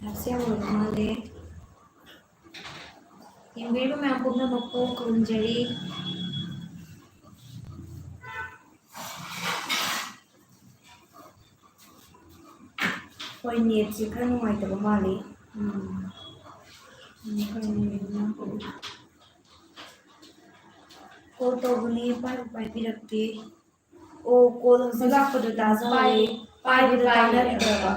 Lapse yamurba male. Yembiriba mayam pumnamakpo khurumjari. Hoi netse khara nungaitaba male. Call tawbani paibirakte. Oh, call hojik lakpado tazahore. Paibada tanaribaba.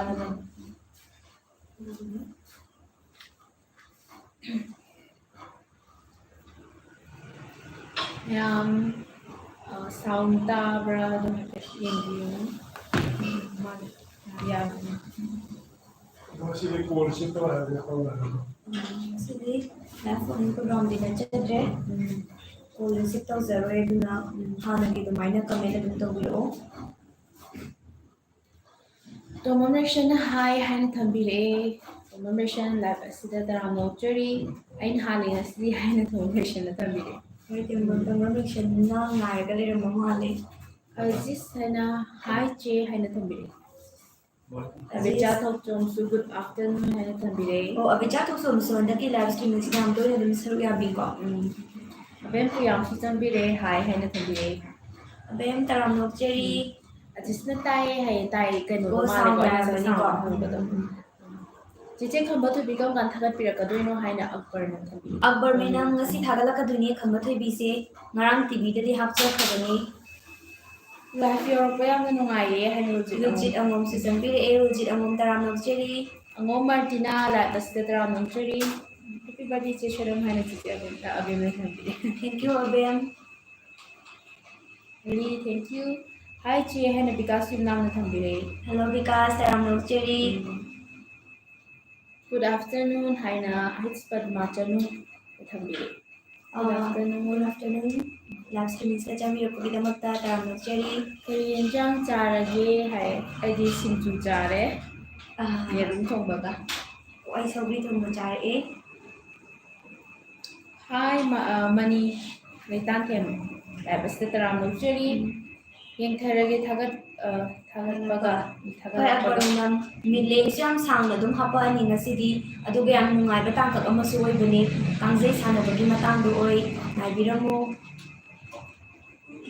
sound tabra yengbiyo ya Masih polisi itu ada kalau Sidi na phone ko rom dina chadre. Call receive tawzaroi aduna hanagi adumaina comment adum tawbiro. Domination high hand thambire domination lab asida taramokchari ain halin asidi haina domination thambire Hoi domination na ngaiga lerama male. this haina high che haina thambire abecha thokchom su good afternoon haina thambire Oh, abecha thokchom su ndaki live stream sida am to yadum saru yabi ko. abem priyam su thambire high haina thambire Abem taramokchari. Ajisna tai hai tai kano Oh, male sound ko ya sa bani sound ko. hangado Cice khamba tu bigam kan thagat pirakadoino haina akbar na thabi Akbar me nang ngasi thagalakaduni khamba thoibi se ngarang TV dadi hapchakhabani. life your payam na nungai haina Rujit amom su jambire rujit amom taramokchari. angom martina la tasdra nongchari happy birthday che sharam haina cice abem na thabi Thank you, Abem. really thank you hi che haina bikas sim nam na thambire Hello, Vikas taramokchari. good afternoon haina hitspat machanu thambire good afternoon Good afternoon. Live streaming sa jami rakugidamagta taramokchari. kari enjang charage hai aidi simchu chare yerum thongbaga Ay sabri thongba chare. Hi, Mani. Maitan kem. Basta taram nurchari. Yang tharage thagat baga. Hoi akbar nam mileng siam sangna dum hapa ani ngasidi aduga yam nungai batang kak amasu oibani kangjai sanabagi matangdo oi naibiramo.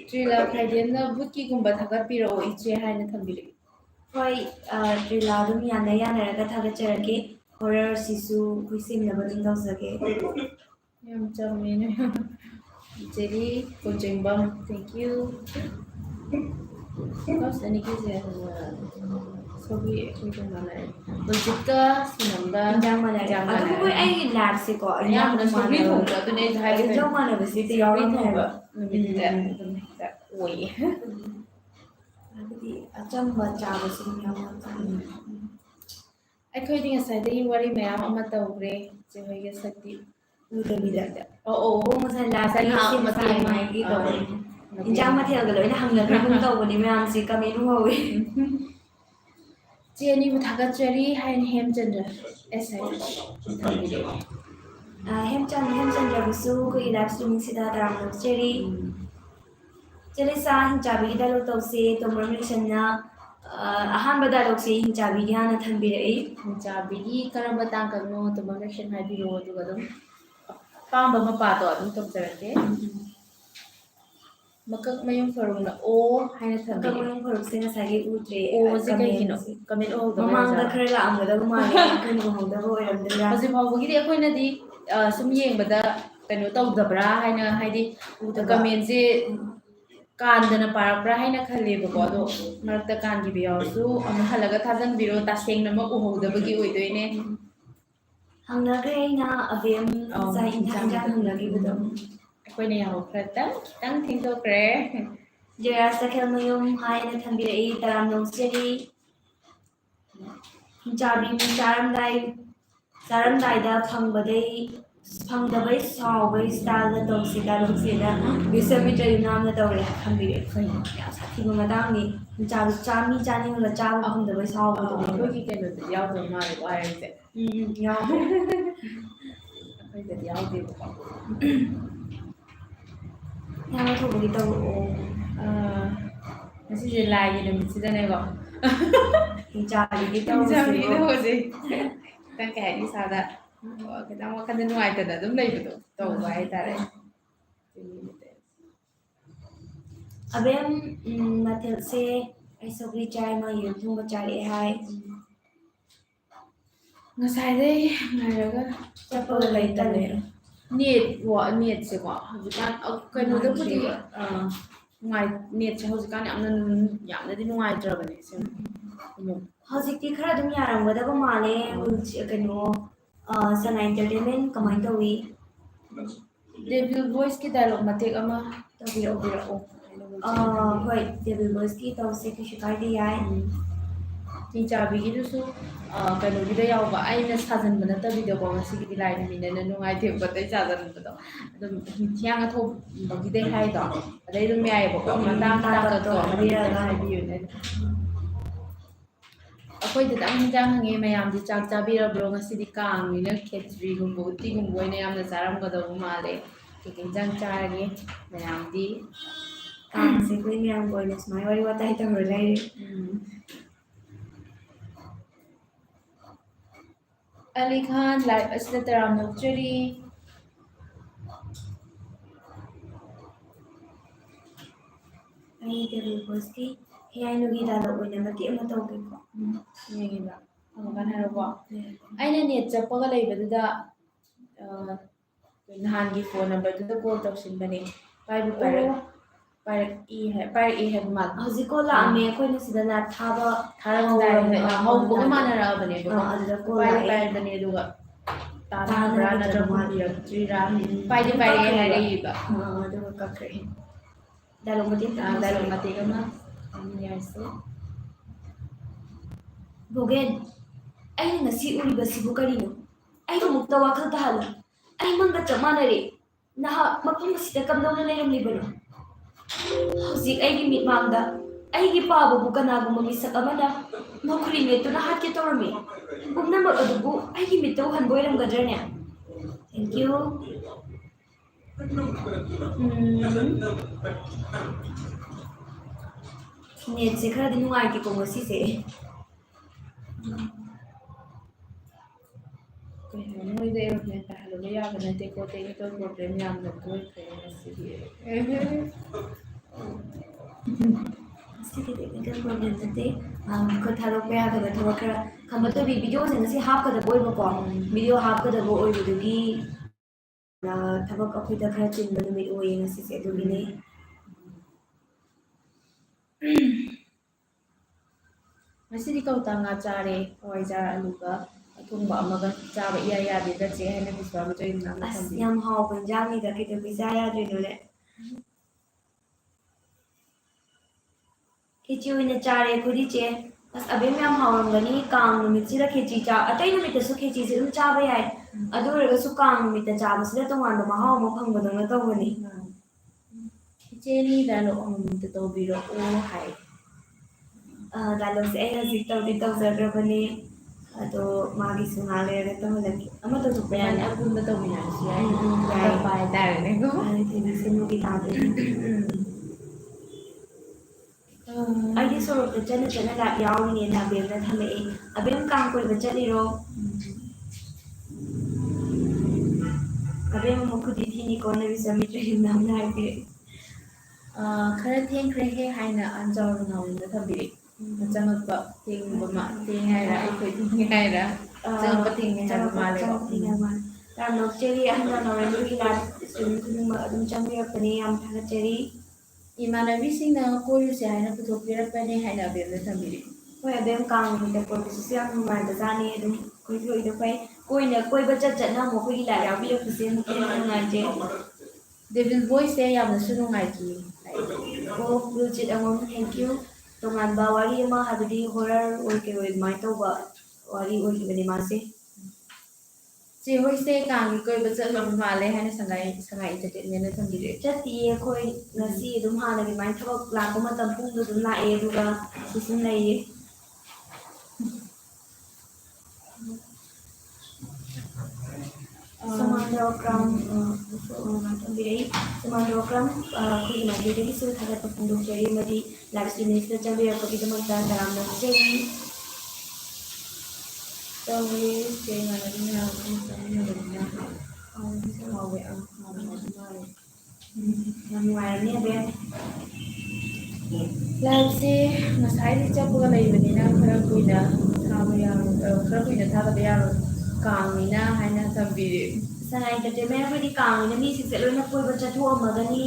Trila Friday na butki gumba thagat piro iche hai na thambiri. Hoi trila dum yana raga thagacharage horror sisu kuisim nabading dausage. Yam chamene. Jadi Kojengbam, thank you. Terus ini kisah sobi itu mana? Bojika sinamda. Injang mana? Aku koi ay lab se ko. Ayam na sobi thongba tu ne jai Ay jong mana basi te sobi yawan thongba. thongba. Numita oi. Agadi achamba chaba sim yawan thongba. ꯑꯩꯈꯣꯏꯗꯤ ꯉꯁꯥꯏꯗꯒꯤ ꯋꯥꯔꯤ ꯃꯌꯥꯝ ꯑꯃ ꯇꯧꯈ꯭ꯔꯦ ꯆꯦ ꯍꯣꯏꯒ ꯁꯛꯇꯤ Udabida. ꯑꯣ Masay lasa ni sim ꯃꯇꯦꯡ mai gi to. Injang mathel ga loina hangna kum tawbani mayam se kamenu hawi. ꯆꯦ ꯑꯅꯤꯕꯨ ꯊꯥꯒꯠꯆꯔꯤ ꯍꯥꯏꯅ ꯍꯦꯝꯆꯟꯗ꯭ꯔ SH ꯊꯝꯕꯤꯔꯦ Hemchandra bisu ko live streaming sida taram cheri. Cheri sa hinchabi dialog tawse tomramation na ahanba dialog se hinchabi gyana thambirei. ꯆꯥꯕꯤꯒꯤ ꯀꯔꯝꯕ ꯇꯥꯡꯀꯛꯅꯣ ꯇꯣꯃꯔꯃꯦꯁꯟ ꯍꯥꯏꯕꯤꯔꯛꯑꯣ ꯑꯗꯨꯒ ꯑꯗꯨꯝ ꯑꯄꯥꯝꯕ ꯃꯄꯥꯗꯣ ꯑꯗꯨꯝ ꯇꯧꯖꯔꯛꯀꯦ ꯃꯀꯛ ꯃꯌꯨꯝ ꯐꯔꯨꯡꯅ ꯑꯣ ꯍꯥꯏꯅ ꯊꯝꯕꯤꯔꯦ Kamang phorok se nasagi utre. ꯑꯣꯁꯦ ꯀꯩꯒꯤꯅꯣ ꯀꯃꯦꯟ ꯑꯣꯍꯧꯗꯕ Mamangda khara laamgada male kan gohongda ho eramdra. ꯍꯧꯖꯤꯛ ꯐꯥꯎꯕꯒꯤꯗꯤ ꯑꯩꯈꯣꯏꯅꯗꯤ ꯁꯨꯝ ꯌꯦꯡꯕꯗ ꯀꯩꯅꯣ ꯇꯧꯗꯕ꯭ꯔꯥ ꯍꯥꯏꯅ ꯍꯥꯏꯗꯤ ꯀꯃꯦꯟꯁꯦ ꯀꯥꯟꯗꯅ ꯄꯥꯔꯛꯄ꯭ꯔꯥ ꯍꯥꯏꯅ ꯈꯜꯂꯦꯕꯀꯣ ꯑꯗꯣ ꯃꯔꯛꯇ ꯀꯥꯟꯈꯤꯕ ꯌꯥꯎꯔꯁꯨ ꯑꯃꯨꯛ ꯍꯜꯂꯒ ꯊꯥꯖꯟꯕꯤꯔꯣ ꯇꯁꯦꯡꯅꯃꯛ ꯎꯍꯧꯗꯕꯒꯤ ꯑꯣꯏꯗꯣꯏꯅꯦ Hangnagre na abem sa injang hangnagibudam. ꯑꯩꯈꯣꯏꯅ ꯌꯥꯍꯧꯈ꯭ꯔꯇꯪ ꯈꯤꯇꯪ ꯊꯦꯡꯗꯣꯛꯈ꯭ꯔꯦ Jaya sakhel mayum hai na thambirei taram cheri. Hinchabi charam dai da phangdabai sawbai style da tawsi dialog se da visamitri nam na tawre thambire. Ya sathiba madang ni hinchabi chami chani la chawa phangdabai sawba to. ꯑꯩꯈꯣꯏꯒꯤ ꯀꯩꯅꯣꯗꯗꯤ ꯌꯥꯎꯗꯕ ꯃꯥꯜꯂꯦꯀꯣ ꯍꯥꯏꯔꯤꯁꯦ Ya. ꯑꯩꯈꯣꯏꯗꯗꯤ ꯌꯥꯎꯗꯦꯕꯀꯣ Ya thobagi taw. ꯉꯁꯤꯁꯦ ꯂꯥꯏꯒꯤ ꯅꯨꯃꯤꯠꯁꯤꯗꯅꯦꯀꯣ Hinchabi gi taw. ꯏꯟꯖꯥꯡꯒꯤꯗꯣ ꯍꯧꯖꯤꯛ ꯈꯤꯇꯪ ꯀꯩ ꯍꯥꯏꯅꯤ ꯏꯁꯥꯗ ꯈꯤꯇꯪ ꯋꯥꯈꯜꯗ ꯅꯨꯡꯉꯥꯏꯇꯅ ꯑꯗꯨꯝ ꯂꯩꯕꯗꯣ ꯇꯧꯕ ꯍꯥꯏꯇꯥꯔꯦ ꯑꯕꯦꯝ ꯃꯊꯦꯜꯁꯦ ꯑꯩ ꯁꯧꯒ꯭ꯔꯤ ꯆꯥꯏ ꯃꯥ ꯌꯦꯔꯨꯝ ꯊꯣꯡꯕ ꯆꯥꯔꯛꯑꯦ ꯍꯥꯏ ꯉꯁꯥꯏꯗꯩ ꯉꯥꯏꯔꯒ ꯆꯠꯄꯒ ꯂꯩꯇꯔꯦ ꯅꯦꯠꯁꯦꯀꯣ ꯍꯧꯖꯤꯛꯀꯥꯟ ꯀꯩꯅꯣꯗꯕꯨꯗꯤ ꯅꯦꯠꯁꯦ ꯍꯧꯖꯤꯛꯀꯥꯟ ꯌꯥꯝꯅꯗꯤ ꯅꯨꯡꯉꯥꯏꯇ꯭ꯔꯕꯅꯦ ꯍꯧꯖꯤꯛꯇꯤ ꯈꯔ ꯑꯗꯨꯝ ꯌꯥꯔꯝꯒꯗꯕ ꯃꯥꯜꯂꯦ ꯀꯩꯅꯣ ꯁꯅꯥ ꯏꯟꯇꯔꯇꯦꯟꯃꯦꯟ ꯀꯃꯥꯏꯅ ꯇꯧꯋꯤ ꯗꯦꯕꯤꯜ ꯚꯣꯏꯁꯀꯤ ꯗꯥꯏꯂꯣग ꯃꯇꯦꯛ ꯑꯃ ꯇꯧꯕꯤꯔꯛꯑꯣ ꯍꯣꯏ ꯗꯦꯕꯤꯜ ꯚꯣꯏꯁꯀꯤ ꯇꯧꯁꯦ ꯀꯩꯁꯨ ꯀꯥꯏꯗꯦ ꯌꯥꯏ ꯐꯤ ꯆꯥꯕꯤꯒꯤꯗꯨꯁꯨ ꯀꯩꯅꯣꯒꯤꯗ ꯌꯥꯎꯕ ꯑꯩꯅ ꯁꯥꯖꯟꯕ ꯅꯠꯇꯕꯤꯗꯀꯣ ꯉꯁꯤꯒꯤꯗꯤ ꯂꯥꯏ ꯅꯨꯃꯤꯠꯅ ꯅꯨꯡꯉꯥꯏꯊꯦꯛꯄꯗꯩ ꯁꯥꯖꯟꯕꯗꯣ ꯑꯗꯨꯝ ꯊꯤꯌꯥꯡ ꯑꯊꯧꯕꯒꯤꯗꯩ ꯍꯥꯏꯗꯣ ꯑꯗꯩ ꯑꯗꯨꯝ ꯌꯥꯏꯑꯕꯀꯣ ꯃꯇꯥꯡ ꯇꯥꯡꯀꯛꯇꯣ ꯑꯗꯨꯝ ꯍꯥꯏꯕꯤꯌꯨꯅꯦ ꯑꯩꯈꯣꯏ ꯗꯗꯪ ꯍꯤꯟꯖꯥꯡ ꯍꯪꯉꯦ ꯃꯌꯥꯝꯗꯤ ꯆꯥꯛ ꯆꯥꯕꯤꯔꯕ꯭ꯔꯣ ꯉꯁꯤꯗꯤ ꯀꯥꯡꯅꯤꯅ ꯈꯦꯆ꯭ꯔꯤꯒꯨꯝꯕ ꯎꯇꯤꯒꯨꯝꯕ ꯑꯣꯏꯅ ꯌꯥꯝꯅ ꯆꯥꯔꯝꯒꯗꯧꯕ ꯃꯥꯜꯂꯦ ꯀꯩꯀꯩ ꯍꯤꯟꯖꯥꯡ ꯆꯥꯔꯒꯦ ꯃꯌꯥꯝꯗꯤ ꯀꯥꯡꯁꯦ ꯑꯩꯈꯣꯏ ꯃꯌꯥꯝꯒꯤ ꯑꯣꯏꯅ ꯁꯨꯃꯥꯏꯅ ꯋꯥꯔꯤ ꯋꯥꯇꯥꯏ ꯇꯧꯔ ꯂꯩꯔꯦ ꯑꯂꯤ ꯈꯥꯟ ꯂꯥꯏꯚ ꯑꯁꯤꯗ ꯇꯔꯥꯝ ꯅꯣꯛꯆꯔꯤ ꯑꯩ ꯗꯦꯕꯤꯜ ꯚꯣꯏꯁꯀꯤ ꯍꯤꯌꯥꯏꯅꯨꯒꯤ ꯗꯥꯏꯂꯣꯛ ꯑꯣꯏꯅ ꯃꯇꯦꯛ ꯑꯃ ꯇꯧꯒꯦꯀꯣ ꯌꯦꯡꯉꯤꯕ ꯑꯃꯨꯛꯀ ꯍꯥꯏꯔꯣꯀꯣ ꯑꯩꯅ ꯅꯦꯠ ꯆꯞꯄꯒ ꯂꯩꯕꯗꯨꯗ ꯅꯍꯥꯟꯒꯤ ꯐꯣꯟ ꯅꯝꯕꯔꯗꯨꯗ ꯀꯣꯜ ꯇꯧꯁꯤꯟꯕꯅꯦ ꯄꯥꯏꯕꯨ ꯄꯥꯏꯔꯛꯏ ꯍꯥꯏꯕ ꯃꯥꯜꯂꯦ ꯍꯧꯖꯤꯛ ꯀꯣꯜ ꯂꯥꯛꯑꯝꯃꯦ ꯑꯩꯈꯣꯏꯅ ꯁꯤꯗ ꯂꯥꯏꯚ ꯊꯥꯕ ꯊꯥꯔꯝꯗꯥꯏ ꯍꯧꯕꯒ ꯃꯥꯟꯅꯔꯛꯑꯕꯅꯦꯕꯀꯣ ꯑꯗꯨꯗ ꯀꯣꯜ ꯄꯥꯏꯗꯤ ꯂꯥꯛꯑꯦ ꯄꯥꯏꯔꯕꯅꯦ ꯑꯗꯨꯒ ꯇꯥꯟꯅꯕ꯭ꯔꯥ ꯅꯠꯇ꯭ꯔꯒ ꯈꯨꯝꯕꯤꯔꯛꯇ꯭ꯔꯤꯔꯥ ꯄꯥꯏꯗꯤ ꯄꯥꯏꯔꯛꯑꯦ ꯍꯥꯏꯔꯛꯏꯕ ꯑꯗꯨꯒ ꯀꯛꯈ꯭ꯔꯦ ꯗꯥꯏꯂꯣꯛ ꯃꯇꯦꯛ ꯗꯥꯏꯂꯣꯛ ꯃꯇꯦꯛ ꯑꯃ ꯌꯥꯏꯁꯦ ꯕꯣꯒꯦꯟ ꯑꯩꯅ ꯉꯁꯤ ꯎꯔꯤꯕꯁꯤꯕꯨ ꯀꯔꯤꯅꯣ ꯑꯩꯕꯨꯃꯨꯛꯇ ꯋꯥꯈꯜ ꯇꯥꯍꯜꯂꯨ ꯑꯩ ꯃꯪꯒ ꯆꯞ ꯃꯥꯟꯅꯔꯦ ꯅꯍꯥꯛ ꯃꯐꯝ ꯑꯁꯤꯗ ꯀꯝꯗꯧꯅ ꯂꯩꯔꯝꯂꯤꯕꯅꯣ ꯍꯧꯖꯤꯛ ꯑꯩꯒꯤ ꯃꯤꯠꯃꯥꯡꯗ ꯑꯩꯒꯤ ꯄꯥꯕꯕꯨ ꯀꯅꯥꯒꯨꯝꯕ ꯃꯤꯁꯛ ꯑꯃꯅ ꯃꯈꯨꯔꯤ ꯃꯦꯠꯇꯨꯅ ꯍꯥꯠꯀꯦ ꯇꯧꯔꯝꯃꯤ ꯄꯨꯝꯅꯃꯛ ꯑꯗꯨꯕꯨ ꯑꯩꯒꯤ ꯃꯤꯠꯇ ꯎꯍꯟꯕ ꯑꯣꯏꯔꯝꯒꯗ꯭ꯔꯅꯦ ꯊꯦꯡꯛ ꯌꯨ ꯅꯦꯠꯁꯦ ꯈꯔꯗꯤ ꯅꯨꯡꯉꯥꯏꯇꯦꯀꯣ ꯉꯁꯤꯁꯦ ꯃꯣꯏꯗ ꯑꯦꯔꯣꯄ꯭ꯂꯦꯟ ꯄꯥꯏꯍꯜꯂꯨꯕ ꯌꯥꯕ ꯅꯠꯇꯦꯀꯣ ꯇꯦꯛꯅꯤꯀꯦꯜ ꯄ꯭ꯔꯣꯕ꯭ꯂꯦꯝ ꯌꯥꯝꯅ ꯊꯣꯛꯈ꯭ꯔꯦ ꯉꯁꯤꯗꯤ ꯉꯁꯤꯗꯤ ꯇꯦꯛꯅꯤꯀꯦꯜ ꯄ꯭ꯔꯣꯕ꯭ꯂꯦꯝ ꯅꯠꯇꯦ ꯈꯨꯠ ꯊꯥꯗꯣꯛꯄ ꯌꯥꯗꯕ ꯊꯕꯛ ꯈꯔ ꯈꯪꯕ ꯇꯧꯕꯤ ꯚꯤꯗꯤꯑꯣꯁꯦ ꯉꯁꯤ ꯍꯥꯞꯀꯗꯕ ꯑꯣꯏꯕꯀꯣ ꯚꯤꯗꯤꯑꯣ ꯍꯥꯞꯀꯗꯕ ꯑꯣꯏꯕꯗꯨꯒꯤ ꯊꯕꯛ ꯑꯩꯈꯣꯏꯗ ꯈꯔ ꯆꯤꯟꯕ ꯅꯨꯃꯤꯠ ꯑꯣꯏꯌꯦ ꯉꯁꯤꯁꯦ ꯑꯗꯨꯒꯤꯅꯦ ꯉꯁꯤꯗꯤ ꯀꯧꯇꯥ ꯉꯥ ꯆꯥꯔꯦ ꯍꯋꯥꯏꯖꯥꯔ ꯑꯂꯨꯒ ꯑꯊꯣꯡꯕ ꯑꯃꯒ ꯆꯥꯕ ꯏꯌꯥ ꯌꯥꯗꯦꯗ ꯆꯦ ꯍꯥꯏꯅ ꯑꯁ ꯌꯥꯝ ꯍꯥꯎꯕ ꯏꯟꯖꯥꯡꯅꯤꯗ ꯀꯩꯗꯧꯕꯩ ꯆꯥ ꯌꯥꯗ꯭ꯔꯤꯅꯣꯅꯦ ꯈꯦꯆꯤ ꯑꯣꯏꯅ ꯆꯥꯔꯦ ꯑꯩꯈꯣꯏꯗꯤ ꯆꯦ ꯑꯁ ꯑꯕꯦꯝ ꯌꯥꯝ ꯍꯥꯎꯔꯝꯒꯅꯤ ꯀꯥꯡ ꯅꯨꯃꯤꯠꯁꯤꯗ ꯈꯦꯆꯤ ꯑꯇꯩ ꯅꯨꯃꯤꯠꯇꯁꯨ ꯈꯦꯆꯤꯁꯦ ꯑꯗꯨꯝ ꯆꯥꯕ ꯌꯥꯏ ꯑꯗꯨ ꯑꯣꯏꯔꯒꯁꯨ ꯀꯥꯡ ꯅꯨꯃꯤꯠꯇ ꯆꯥꯕꯁꯤꯗ ꯇꯣꯉꯥꯟꯕ ꯃꯍꯥꯎ ꯑꯃ ꯐꯪꯕꯗꯧꯅ ꯇꯧꯕꯅꯤ ꯏꯆꯦꯅꯤ ꯗꯥꯏꯂꯣꯛ ꯑꯃꯃꯝꯇ ꯇꯧꯕꯤꯔꯛꯑꯣ ꯍꯥꯏ ꯗꯥꯏꯂꯣꯛꯁꯦ ꯑꯩ ꯍꯧꯖꯤꯛ ꯇꯧꯖꯈ꯭ꯔꯕꯅꯤ ꯑꯗꯣ ꯃꯥꯒꯤꯁꯨ ꯉꯥꯏꯍꯥꯛ ꯂꯩꯔꯒ ꯇꯧꯍꯜꯂꯛꯀꯦ ꯑꯃ ꯇꯧꯊꯣꯛꯄ ꯌꯥꯅꯤ ꯌꯥꯅꯤ ꯑꯄꯨꯟꯕ ꯇꯧꯃꯤꯟꯅꯔꯁꯨ ꯌꯥꯏ ꯌꯥꯏ ꯑꯇꯞꯄ ꯍꯥꯏꯇꯥꯔꯦꯅꯦꯀꯣ ꯊꯦꯡꯅꯁꯤꯟꯕꯒꯤ ꯇꯥꯗꯣꯏꯅꯤ ꯑꯩꯗꯤ ꯁꯣꯔꯣꯛꯇ ꯆꯠꯅ ꯆꯠꯅ ꯂꯥꯏꯚ ꯌꯥꯎꯔꯤꯅꯦꯅ ꯑꯕꯦꯝꯅ ꯊꯝꯃꯛꯑꯦ ꯑꯕꯦꯝ ꯀꯥꯡ ꯀꯣꯏꯕ ꯆꯠꯂꯤꯔꯣ ꯑꯕꯦꯝ ꯑꯃꯨꯛ ꯈꯨꯗꯤ ꯊꯤꯅꯤꯀꯣ ꯅꯕꯤꯆꯥꯃꯤꯇ꯭ꯔ ꯌꯨꯝꯅꯥꯝꯅ ꯍꯥꯏꯕꯤꯔꯛꯏ ꯈꯔ ꯊꯦꯡꯈ꯭ꯔꯦꯍꯦ ꯍꯥꯏꯅ ꯑꯟꯖꯥꯎ ꯅꯥꯎꯔꯤꯗ ꯊꯝꯕꯤꯔꯛꯏ ꯆꯪꯉꯛꯄ ꯊꯦꯡꯉꯦ ꯍꯥꯏꯔ ꯑꯩꯈꯣꯏ ꯊꯦꯡꯉꯦ ꯍꯥꯏꯔ ꯆꯪꯉꯛꯄ ꯊꯦꯡꯉꯦ ꯍꯥꯏꯕ ꯃꯥꯜꯂꯦꯀꯣ ꯌꯥꯝ ꯅꯣꯛꯆꯔꯤ ꯑꯍꯟ ꯅꯣꯔꯦꯟꯗꯨꯒꯤ ꯂꯥꯏꯐ ꯏꯁꯇ꯭ꯔꯤꯝ ꯈꯨꯗꯤꯡꯃꯛ ꯑꯗꯨꯝ ꯆꯪꯕꯤꯔꯛꯄꯅꯤ ꯌꯥꯝ ꯊꯥꯒꯠꯆꯔꯤ ꯏꯃꯥꯟꯅꯕꯤꯁꯤꯡꯅ ꯀꯣꯏꯔꯨꯁꯦ ꯍꯥꯏꯅ ꯄꯨꯊꯣꯛꯄꯤꯔꯛꯄꯅꯦ ꯍꯥꯏꯅ ꯑꯕꯦꯝꯅ ꯊꯝꯕꯤꯔꯛꯏ ꯍꯣꯏ ꯑꯕꯦꯝ ꯀꯥꯡ ꯅꯨꯃꯤꯠꯇ ꯀꯣꯏꯕꯁꯤꯁꯨ ꯌꯥꯝ ꯅꯨꯡꯉꯥꯏꯕꯖꯥꯠꯅꯤ ꯑꯗꯨꯝ ꯑꯩꯈꯣꯏꯒꯤ ꯑꯣꯏꯅ ꯐꯩ ꯀꯣꯏꯕ ꯆꯠꯅ ꯑꯃꯨꯛ ꯑꯩꯈꯣꯏꯒꯤ ꯂꯥꯏꯚ ꯌꯥꯎꯕꯤꯔꯛꯄꯁꯦ ꯑꯃꯨꯛ ꯍꯦꯟꯅ ꯅꯨꯡꯉꯥꯏꯖꯩ ꯗꯦꯕꯤꯜ ꯚꯣꯏꯁꯁꯦ ꯌꯥꯝꯅꯁꯨ ꯅꯨꯡꯉꯥꯏꯈꯤ ꯑꯣ ꯕ꯭ꯂꯨꯆꯤꯠ ꯑꯉꯣꯝ ꯊꯦꯡꯛ ꯌꯨ ꯇꯣꯉꯥꯟꯕ ꯋꯥꯔꯤ ꯑꯃ ꯍꯥꯏꯕꯗꯤ ꯍꯣꯔꯔ ꯑꯣꯏ ꯀꯩ ꯑꯣꯏ ꯑꯗꯨꯃꯥꯏꯅ ꯇꯧꯕ ꯋꯥꯔꯤ ꯑꯣꯏꯈꯤꯕꯅꯤ ꯃꯥꯁꯦ ꯆꯦ ꯍꯣꯏꯁꯦ ꯀꯥꯡꯒꯤ ꯀꯣꯏꯕ ꯆꯠꯂꯕ ꯃꯥꯜꯂꯦ ꯍꯥꯏꯅ ꯁꯉꯥꯏ ꯏꯟꯇꯔꯇꯦꯟꯃꯦꯟꯅ ꯊꯝꯕꯤꯔꯛꯑꯦ ꯆꯠꯇꯤꯌꯦ ꯑꯩꯈꯣꯏ ꯉꯁꯤ ꯑꯗꯨꯝ ꯍꯥꯟꯅꯒꯤ ꯑꯗꯨꯃꯥꯏꯅ ꯊꯕꯛ ꯂꯥꯛꯄ ꯃꯇꯝ ꯄꯨꯡꯗꯣ ꯑꯗꯨꯝ ꯂꯥꯛꯑꯦ ꯑꯗꯨꯒ ꯁꯤꯁꯨꯝ ꯂꯩꯌꯦ ꯁꯃꯥꯟꯗ꯭ꯔꯀ꯭ꯔꯝ ꯊꯝꯕꯤꯔꯛꯏ ꯁꯃꯥꯟꯗ꯭ꯔꯀ꯭ꯔꯝ ꯑꯩꯈꯣꯏꯒꯤ ꯃꯥꯏꯀꯩꯗꯒꯤꯁꯨ ꯊꯥꯒꯠꯄ ꯐꯣꯡꯗꯣꯛꯆꯔꯤ ꯑꯃꯗꯤ ꯂꯥꯏꯚ ꯏꯁꯇ꯭ꯔꯤꯝꯁꯤꯗ ꯆꯪꯕꯤꯔꯛꯄꯒꯤꯗꯃꯛꯇ ꯇꯔꯥꯝꯅ ꯅꯣꯛꯆꯔꯤ ꯇꯧꯋꯦ ꯆꯦ ꯏꯃꯥꯟꯅꯕꯤ ꯃꯌꯥꯝ ꯑꯗꯨꯝ ꯆꯠꯃꯤꯟꯅꯕꯅꯤꯅ ꯍꯥꯎꯋꯦ ꯍꯥꯎꯋꯦ ꯃꯥꯜꯂꯦ ꯌꯥꯝ ꯅꯨꯡꯉꯥꯏꯔꯅꯤ ꯑꯕꯦꯝ ꯂꯥꯏꯚꯁꯦ ꯉꯁꯥꯏꯗꯤ ꯆꯠꯄꯒ ꯂꯩꯕꯅꯤꯅ ꯈꯔ ꯀꯨꯏꯅ ꯊꯥꯕ ꯌꯥꯔꯣꯏ ꯈꯔ ꯀꯨꯏꯅ ꯊꯥꯗꯕ ꯌꯥꯔꯣꯏ ꯀꯥꯡꯅꯤꯅ ꯍꯥꯏꯅ ꯊꯝꯕꯤꯔꯦ ꯁꯉꯥꯏ ꯑꯦꯟꯇꯔꯇꯦꯟꯃꯦꯟ ꯑꯩꯈꯣꯏꯗꯤ ꯀꯥꯡꯅꯤꯅ ꯃꯤꯁꯤꯡꯁꯦ ꯂꯣꯏꯅ ꯀꯣꯏꯕ ꯆꯠꯊꯣꯛꯑꯝꯃꯒꯅꯤ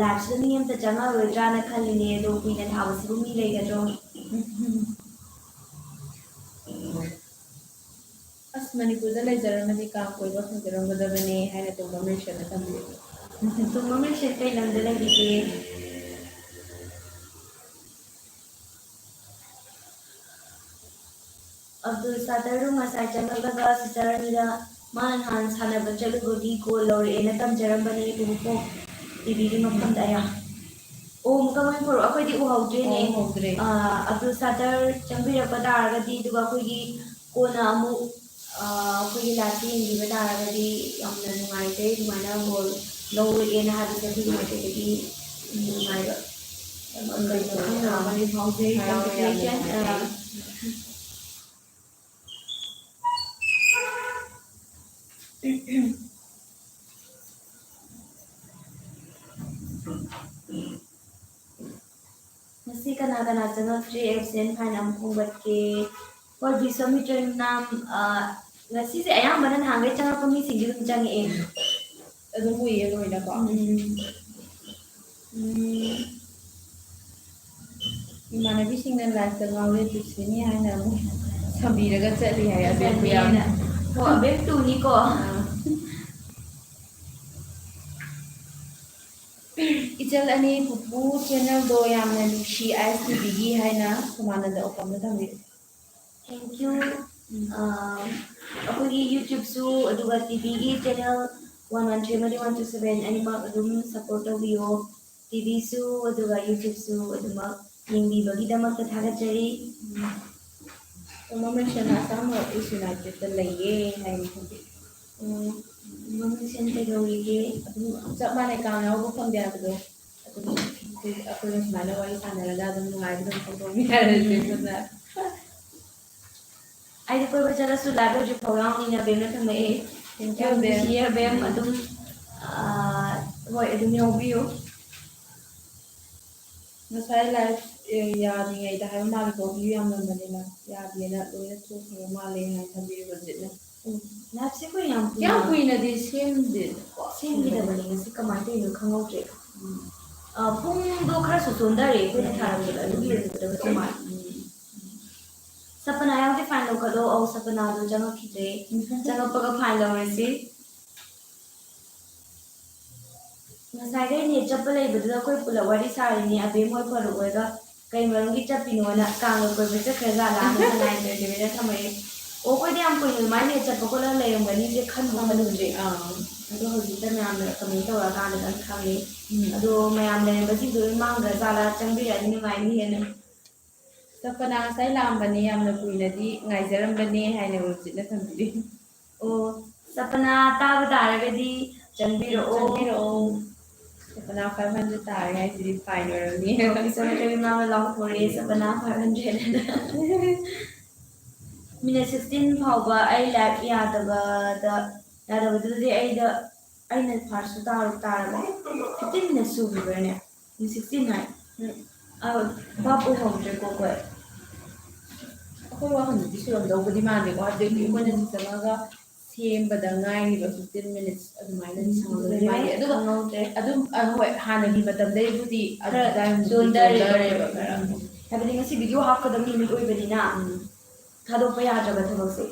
ꯂꯥꯏꯚꯁꯤꯗ ꯃꯤ ꯑꯝꯇ ꯆꯪꯉꯔꯣꯏꯗ꯭ꯔꯥꯅ ꯈꯜꯂꯤꯅꯦ ꯑꯗꯣ ꯀꯨꯏꯅ ꯊꯥꯕꯁꯤꯕꯨ ꯃꯤ ꯂꯩꯒꯗ꯭ꯔꯣ ꯑꯁ ꯃꯅꯤꯄꯨꯔꯗ ꯂꯩꯖꯔꯝꯃꯗꯤ ꯀꯥꯡ ꯀꯣꯏꯕ ꯐꯪꯖꯔꯝꯒꯗꯕꯅꯦ ꯍꯥꯏꯅ ꯇꯨꯡꯕ ꯃꯤꯁꯟꯅ ꯊꯝꯕꯤꯔꯦ ꯇꯨꯝꯕ ꯃꯤꯡꯁꯦ ꯀꯩ ꯂꯝꯗ ꯂꯩꯕꯤꯒꯦ ꯑꯕꯗꯨꯜ ꯁꯥꯗꯔꯗꯨ ꯉꯁꯥꯏ ꯆꯪꯂꯛꯂꯒ ꯁꯤꯁꯇꯔ ꯑꯅꯤꯗ ꯃꯥꯅ ꯅꯍꯥꯟ ꯁꯥꯟꯅꯕ ꯆꯠꯂꯨꯕꯒꯤ ꯀꯣꯜ ꯂꯧꯔꯛꯑꯦꯅ ꯇꯝꯖꯔꯝꯕꯅꯤ ꯄꯨꯄꯨ ꯇꯤꯚꯤꯒꯤ ꯃꯐꯝꯗ ꯑꯌꯥ ꯑꯣ ꯀꯃꯥꯏꯅ ꯄꯨꯔꯛꯑꯣ ꯑꯩꯈꯣꯏꯗꯤ ꯎꯍꯧꯗ꯭ꯔꯦꯅꯦ ꯎꯍꯧꯗ꯭ꯔꯦ ꯑꯕꯗꯨꯜ ꯁꯥꯗꯔ ꯆꯪꯕꯤꯔꯛꯄ ꯇꯥꯔꯒꯗꯤ ꯑꯗꯨꯒ ꯑꯩꯈꯣꯏꯒꯤ ꯀꯣꯟꯅ ꯑꯃꯨꯛ ꯑꯩꯈꯣꯏꯒꯤ ꯂꯥꯏꯐꯁꯦ ꯌꯦꯡꯕꯤꯕ ꯇꯥꯔꯒꯗꯤ ꯌꯥꯝꯅ ꯅꯨꯡꯉꯥꯏꯖꯩ ꯑꯗꯨꯃꯥꯏꯅ ꯀꯣꯜ ꯂꯧꯔꯛꯑꯦꯅ ꯍꯥꯏꯕꯁꯦ ꯑꯩꯈꯣꯏꯒꯤ ꯃꯥꯏꯀꯩꯗꯒꯤ ꯅꯨꯡꯉꯥꯏꯕ ꯈꯪꯅꯕ ꯐꯥꯎꯖꯩ ꯍꯔꯥꯎꯋꯦ ꯌꯥꯝꯅ ꯅꯨꯡꯉꯥꯏꯖꯩ ꯉꯁꯤ ꯀꯅꯥ ꯀꯅꯥ ꯆꯪꯉꯛꯇ꯭ꯔꯤ ꯑꯦꯞꯁꯦꯟ ꯐꯥꯏꯟ ꯑꯃ ꯈꯣꯝꯒꯠꯀꯦ ꯍꯣꯏ ꯕꯤꯁ꯭ꯋꯥꯃꯤꯇ꯭ꯔ ꯅꯥꯝ ꯉꯁꯤꯁꯦ ꯑꯌꯥꯝꯕꯅ ꯅꯍꯥꯟꯒꯩ ꯆꯪꯉꯛꯄ ꯃꯤꯁꯤꯡꯗꯤ ꯑꯗꯨꯝ ꯆꯪꯉꯛꯑꯦ ꯑꯗꯨꯝ ꯎꯏꯌꯦ ꯂꯣꯏꯅꯀꯣ ꯏꯃꯥꯟꯅꯕꯤꯁꯤꯡꯅ ꯂꯥꯏꯐꯇ ꯉꯥꯎꯔꯦ ꯇꯨꯁꯤꯅꯤ ꯍꯥꯏꯅ ꯑꯃꯨꯛ ꯁꯝꯕꯤꯔꯒ ꯆꯠꯂꯤ ꯍꯥꯏ ꯑꯕꯦꯝꯕꯨ ꯌꯥꯝ ꯍꯣ ꯑꯕꯦꯝ ꯇꯨꯅꯤꯀꯣ ꯏꯆꯜ ꯑꯅꯤ ꯄꯨꯄꯨ ꯆꯦꯅꯦꯜꯗꯣ ꯌꯥꯝꯅ ꯅꯨꯡꯁꯤ ꯑꯥꯏꯁ ꯇꯤꯚꯤꯒꯤ ꯍꯥꯏꯅ ꯁꯣꯃꯥꯅꯟꯗ ꯑꯣꯄꯝꯗ ꯊꯝꯕꯤꯔꯦ ꯊꯦꯡꯀ꯭ꯌꯨ ꯑꯩꯈꯣꯏꯒꯤ ꯌꯨꯇ꯭ꯌꯨꯕꯁꯨ ꯑꯗꯨꯒ ꯇꯤꯚꯤꯒꯤ ꯆꯦꯅꯦꯜ 113 ꯑꯃꯗꯤ 127 ꯑꯅꯤꯃꯛ ꯑꯗꯨꯝ ꯁꯞꯄꯣꯔꯠ ꯇꯧꯕꯤꯌꯣ ꯇꯤꯚꯤꯁꯨ ꯑꯗꯨꯒ ꯌꯨꯇ꯭ꯌꯨꯕꯁꯨ ꯑꯗꯨꯃꯛ ꯌꯦꯡꯕꯤꯕꯒꯤꯗꯃꯛꯇ ꯊꯥꯒꯠꯆꯔꯤ ꯃꯃꯤꯁꯟ ꯑꯁꯥꯝ ꯅꯣꯔꯠ ꯏꯁ ꯌꯨꯅꯥꯏꯇꯦꯗꯇ ꯂꯩꯌꯦ ꯍꯥꯏꯅ ꯊꯝꯕꯤꯔꯦ ꯃꯃꯤꯡꯁꯦ ꯀꯩꯗꯧꯔꯤꯒꯦ ꯑꯗꯨꯝ ꯆꯞ ꯃꯥꯟꯅꯩ ꯀꯥꯡ ꯌꯥꯎꯕ ꯐꯪꯗꯦ ꯍꯥꯏꯕꯗꯣ ꯑꯗꯨꯝ ꯑꯩꯈꯣꯏꯅ ꯁꯨꯃꯥꯏꯅ ꯋꯥꯔꯤ ꯁꯥꯟꯅꯔꯒ ꯑꯗꯨꯝ ꯅꯨꯡꯉꯥꯏꯕ ꯑꯗꯨꯝ ꯐꯣꯡꯗꯣꯛꯃꯤꯟꯅꯔꯁꯦ ꯄꯨꯟꯅ ꯑꯩꯗꯤ ꯀꯣꯏꯕ ꯆꯠꯂꯁꯨ ꯂꯥꯏꯚ ꯍꯧꯖꯤꯛ ꯐꯥꯎ ꯌꯥꯎꯅꯤꯅ ꯕꯦꯝꯅ ꯊꯝꯃꯛꯑꯦ ꯊꯦꯡꯀ꯭ꯌꯨ ꯌꯥꯝ ꯕꯦꯝ ꯅꯨꯡꯁꯤꯌꯦ ꯕꯦꯝ ꯑꯗꯨꯝ ꯍꯣꯏ ꯑꯗꯨꯝ ꯌꯥꯎꯕꯤꯌꯨ ꯉꯁꯥꯏ ꯂꯥꯏꯐ ꯌꯥꯗ꯭ꯔꯤꯉꯩꯗ ꯍꯥꯏꯕ ꯃꯥꯜꯂꯦꯀꯣ ꯚꯤꯌꯨ ꯌꯥꯝꯃꯟꯕꯅꯤꯅ ꯌꯥꯗꯦꯅ ꯂꯣꯏꯅ ꯊꯣꯛꯈ꯭ꯔꯕ ꯃꯥꯜꯂꯦ ꯍꯥꯏꯅ ꯊꯝꯕꯤꯔꯤꯕ ꯍꯧꯖꯤꯛꯅ ꯂꯥꯏꯚꯁꯦ ꯑꯩꯈꯣꯏ ꯌꯥꯝ ꯀꯨꯏꯅꯗꯤ ꯁꯦꯝꯗꯦꯀꯣ ꯁꯦꯝꯈꯤꯗꯕꯅꯤ ꯉꯁꯤ ꯀꯃꯥꯏꯅ ꯇꯧꯔꯤꯅꯣ ꯈꯪꯍꯧꯗ꯭ꯔꯦ ꯄꯨꯡꯗꯣ ꯈꯔꯁꯨ ꯆꯣꯟꯊꯔꯦ ꯑꯩꯈꯣꯏꯅ ꯊꯥꯔꯛꯄꯗ ꯑꯗꯨꯒꯤ ꯑꯣꯏꯔꯝꯒꯗꯕꯁꯨ ꯃꯥꯜꯂꯦ ꯁꯄꯅꯥ ꯌꯥꯎꯗꯤ ꯐꯥꯏꯟ ꯂꯧꯈꯠꯂꯣ ꯁꯄꯅꯥꯗꯣ ꯆꯪꯉꯛꯈꯤꯗ꯭ꯔꯦ ꯆꯪꯉꯛꯄꯒ ꯐꯥꯏꯟ ꯂꯧꯔꯁꯤ ꯉꯁꯥꯏꯈꯩ ꯅꯦꯠ ꯆꯠꯄ ꯂꯩꯕꯗꯨꯗ ꯑꯩꯈꯣই ꯄꯨꯂꯞ ꯋꯥꯔꯤ ꯁꯥꯔꯤꯅꯤ ꯑꯕꯦꯝ ꯍꯣꯏ ꯐꯔꯨꯛ ꯍꯣꯏꯒ ꯀꯩ ꯃꯔꯝꯒꯤ ꯆꯠꯄꯤꯅꯣꯅ ꯀꯥꯡꯒ ꯀꯣꯏꯕ ꯆꯠꯈ꯭ꯔꯖꯥꯠꯂꯥꯅ ꯁꯉꯥꯏ ꯑꯦꯟꯇꯔꯇꯦꯟꯃꯦꯟꯗ ꯊꯝꯃꯛꯑꯦ ꯑꯣ ꯑꯩꯈꯣꯏꯗꯤ ꯌꯥꯝ ꯀꯨꯏꯅ ꯑꯗꯨꯃꯥꯏꯅ ꯅꯦꯠ ꯆꯠꯄ ꯈꯣꯠꯂꯒ ꯂꯩꯔꯝꯒꯅꯤꯁꯦ ꯈꯟꯕꯨ ꯈꯜꯂꯨꯗ꯭ꯔꯦ ꯑꯗꯣ ꯍꯧꯖꯤꯛꯇ ꯃꯌꯥꯝꯅ ꯀꯃꯦꯟ ꯇꯧꯔꯛꯑꯀꯥꯟꯗ ꯈꯪꯉꯦ ꯑꯗꯣ ꯃꯌꯥꯝ ꯂꯩꯔꯝꯕꯁꯤꯡꯗꯣ ꯂꯣꯏ ꯃꯥꯡꯈ꯭ꯔꯖꯥꯠꯂꯥ ꯆꯪꯕꯤꯔꯛꯑꯗꯤ ꯅꯨꯡꯉꯥꯏꯅꯤ ꯍꯦꯟꯅ ꯁꯄꯅꯥ ꯉꯁꯥꯏ ꯂꯥꯛꯑꯝꯕꯅꯤ ꯌꯥꯝꯅ ꯀꯨꯏꯅꯗꯤ ꯉꯥꯏꯖꯔꯝꯕꯅꯦ ꯍꯥꯏꯅ ꯍꯧꯖꯤꯠꯅ ꯊꯝꯕꯤꯔꯤ ꯑꯣ ꯁꯄꯅꯥ ꯇꯥꯕ ꯇꯥꯔꯒꯗꯤ ꯆꯪꯕꯤꯔꯛꯑꯣ ꯆꯪꯕꯤꯔꯛꯑꯣ ꯁꯄꯅꯥ 500 ꯇꯥꯔꯦ ꯍꯥꯏꯁꯤꯗꯤ ꯐꯥꯏꯟ ꯑꯣꯏꯔꯝꯅꯤ ꯏꯆꯟꯅꯆꯟꯒꯤ ꯃꯥꯃ ꯂꯥꯎꯊꯣꯔꯛꯑꯦ ꯁꯄꯅꯥ 500 ꯃꯤꯅꯠ 16 ꯐꯥꯎꯕ ꯑꯩ ꯂꯥꯏꯚ ꯌꯥꯗꯕꯗꯨꯗꯤ ꯑꯩꯅ ꯐꯥꯔꯁꯁꯨ ꯇꯥꯔꯕꯅꯦ 15 ꯃꯤꯅꯠ ꯁꯨꯈꯤꯕ꯭ꯔꯅꯦ 16 ꯍꯥꯏ ꯚꯥꯞ ꯑꯣꯏꯍꯧꯗ꯭ꯔꯦꯀꯣ ꯑꯩꯈꯣꯏ ꯋꯥꯈꯜꯗꯗꯤ ꯁꯨꯔꯝꯗꯧꯕꯗꯤ ꯃꯥꯟꯗꯦꯀꯣ ꯍꯧꯖꯤꯛ ꯑꯩꯈꯣꯏꯅ ꯆꯪꯉꯒ ꯁꯦꯝꯕꯗ ꯉꯥꯏꯔꯤꯕ 15 ꯃꯤꯅꯤꯠꯁ ꯑꯗꯨꯃꯥꯏꯅꯗꯤ ꯁꯪꯉꯝꯗꯧꯗꯤ ꯃꯥꯟꯗꯦ ꯑꯗꯨꯒ ꯑꯗꯨꯝ ꯍꯣꯏ ꯍꯥꯟꯅꯒꯤ ꯃꯇꯝꯗꯩꯕꯨꯗꯤ ꯆꯣꯟꯊꯔꯦꯕ ꯈꯔ ꯍꯥꯏꯕꯗꯤ ꯉꯁꯤ ꯚꯤꯗꯤꯑꯣ ꯍꯥꯞꯀꯗꯕ ꯅꯨꯃꯤꯠ ꯑꯣꯏꯕꯅꯤꯅ ꯊꯥꯗꯣꯛꯄ ꯌꯥꯗ꯭ꯔꯕ ꯊꯕꯛꯁꯦ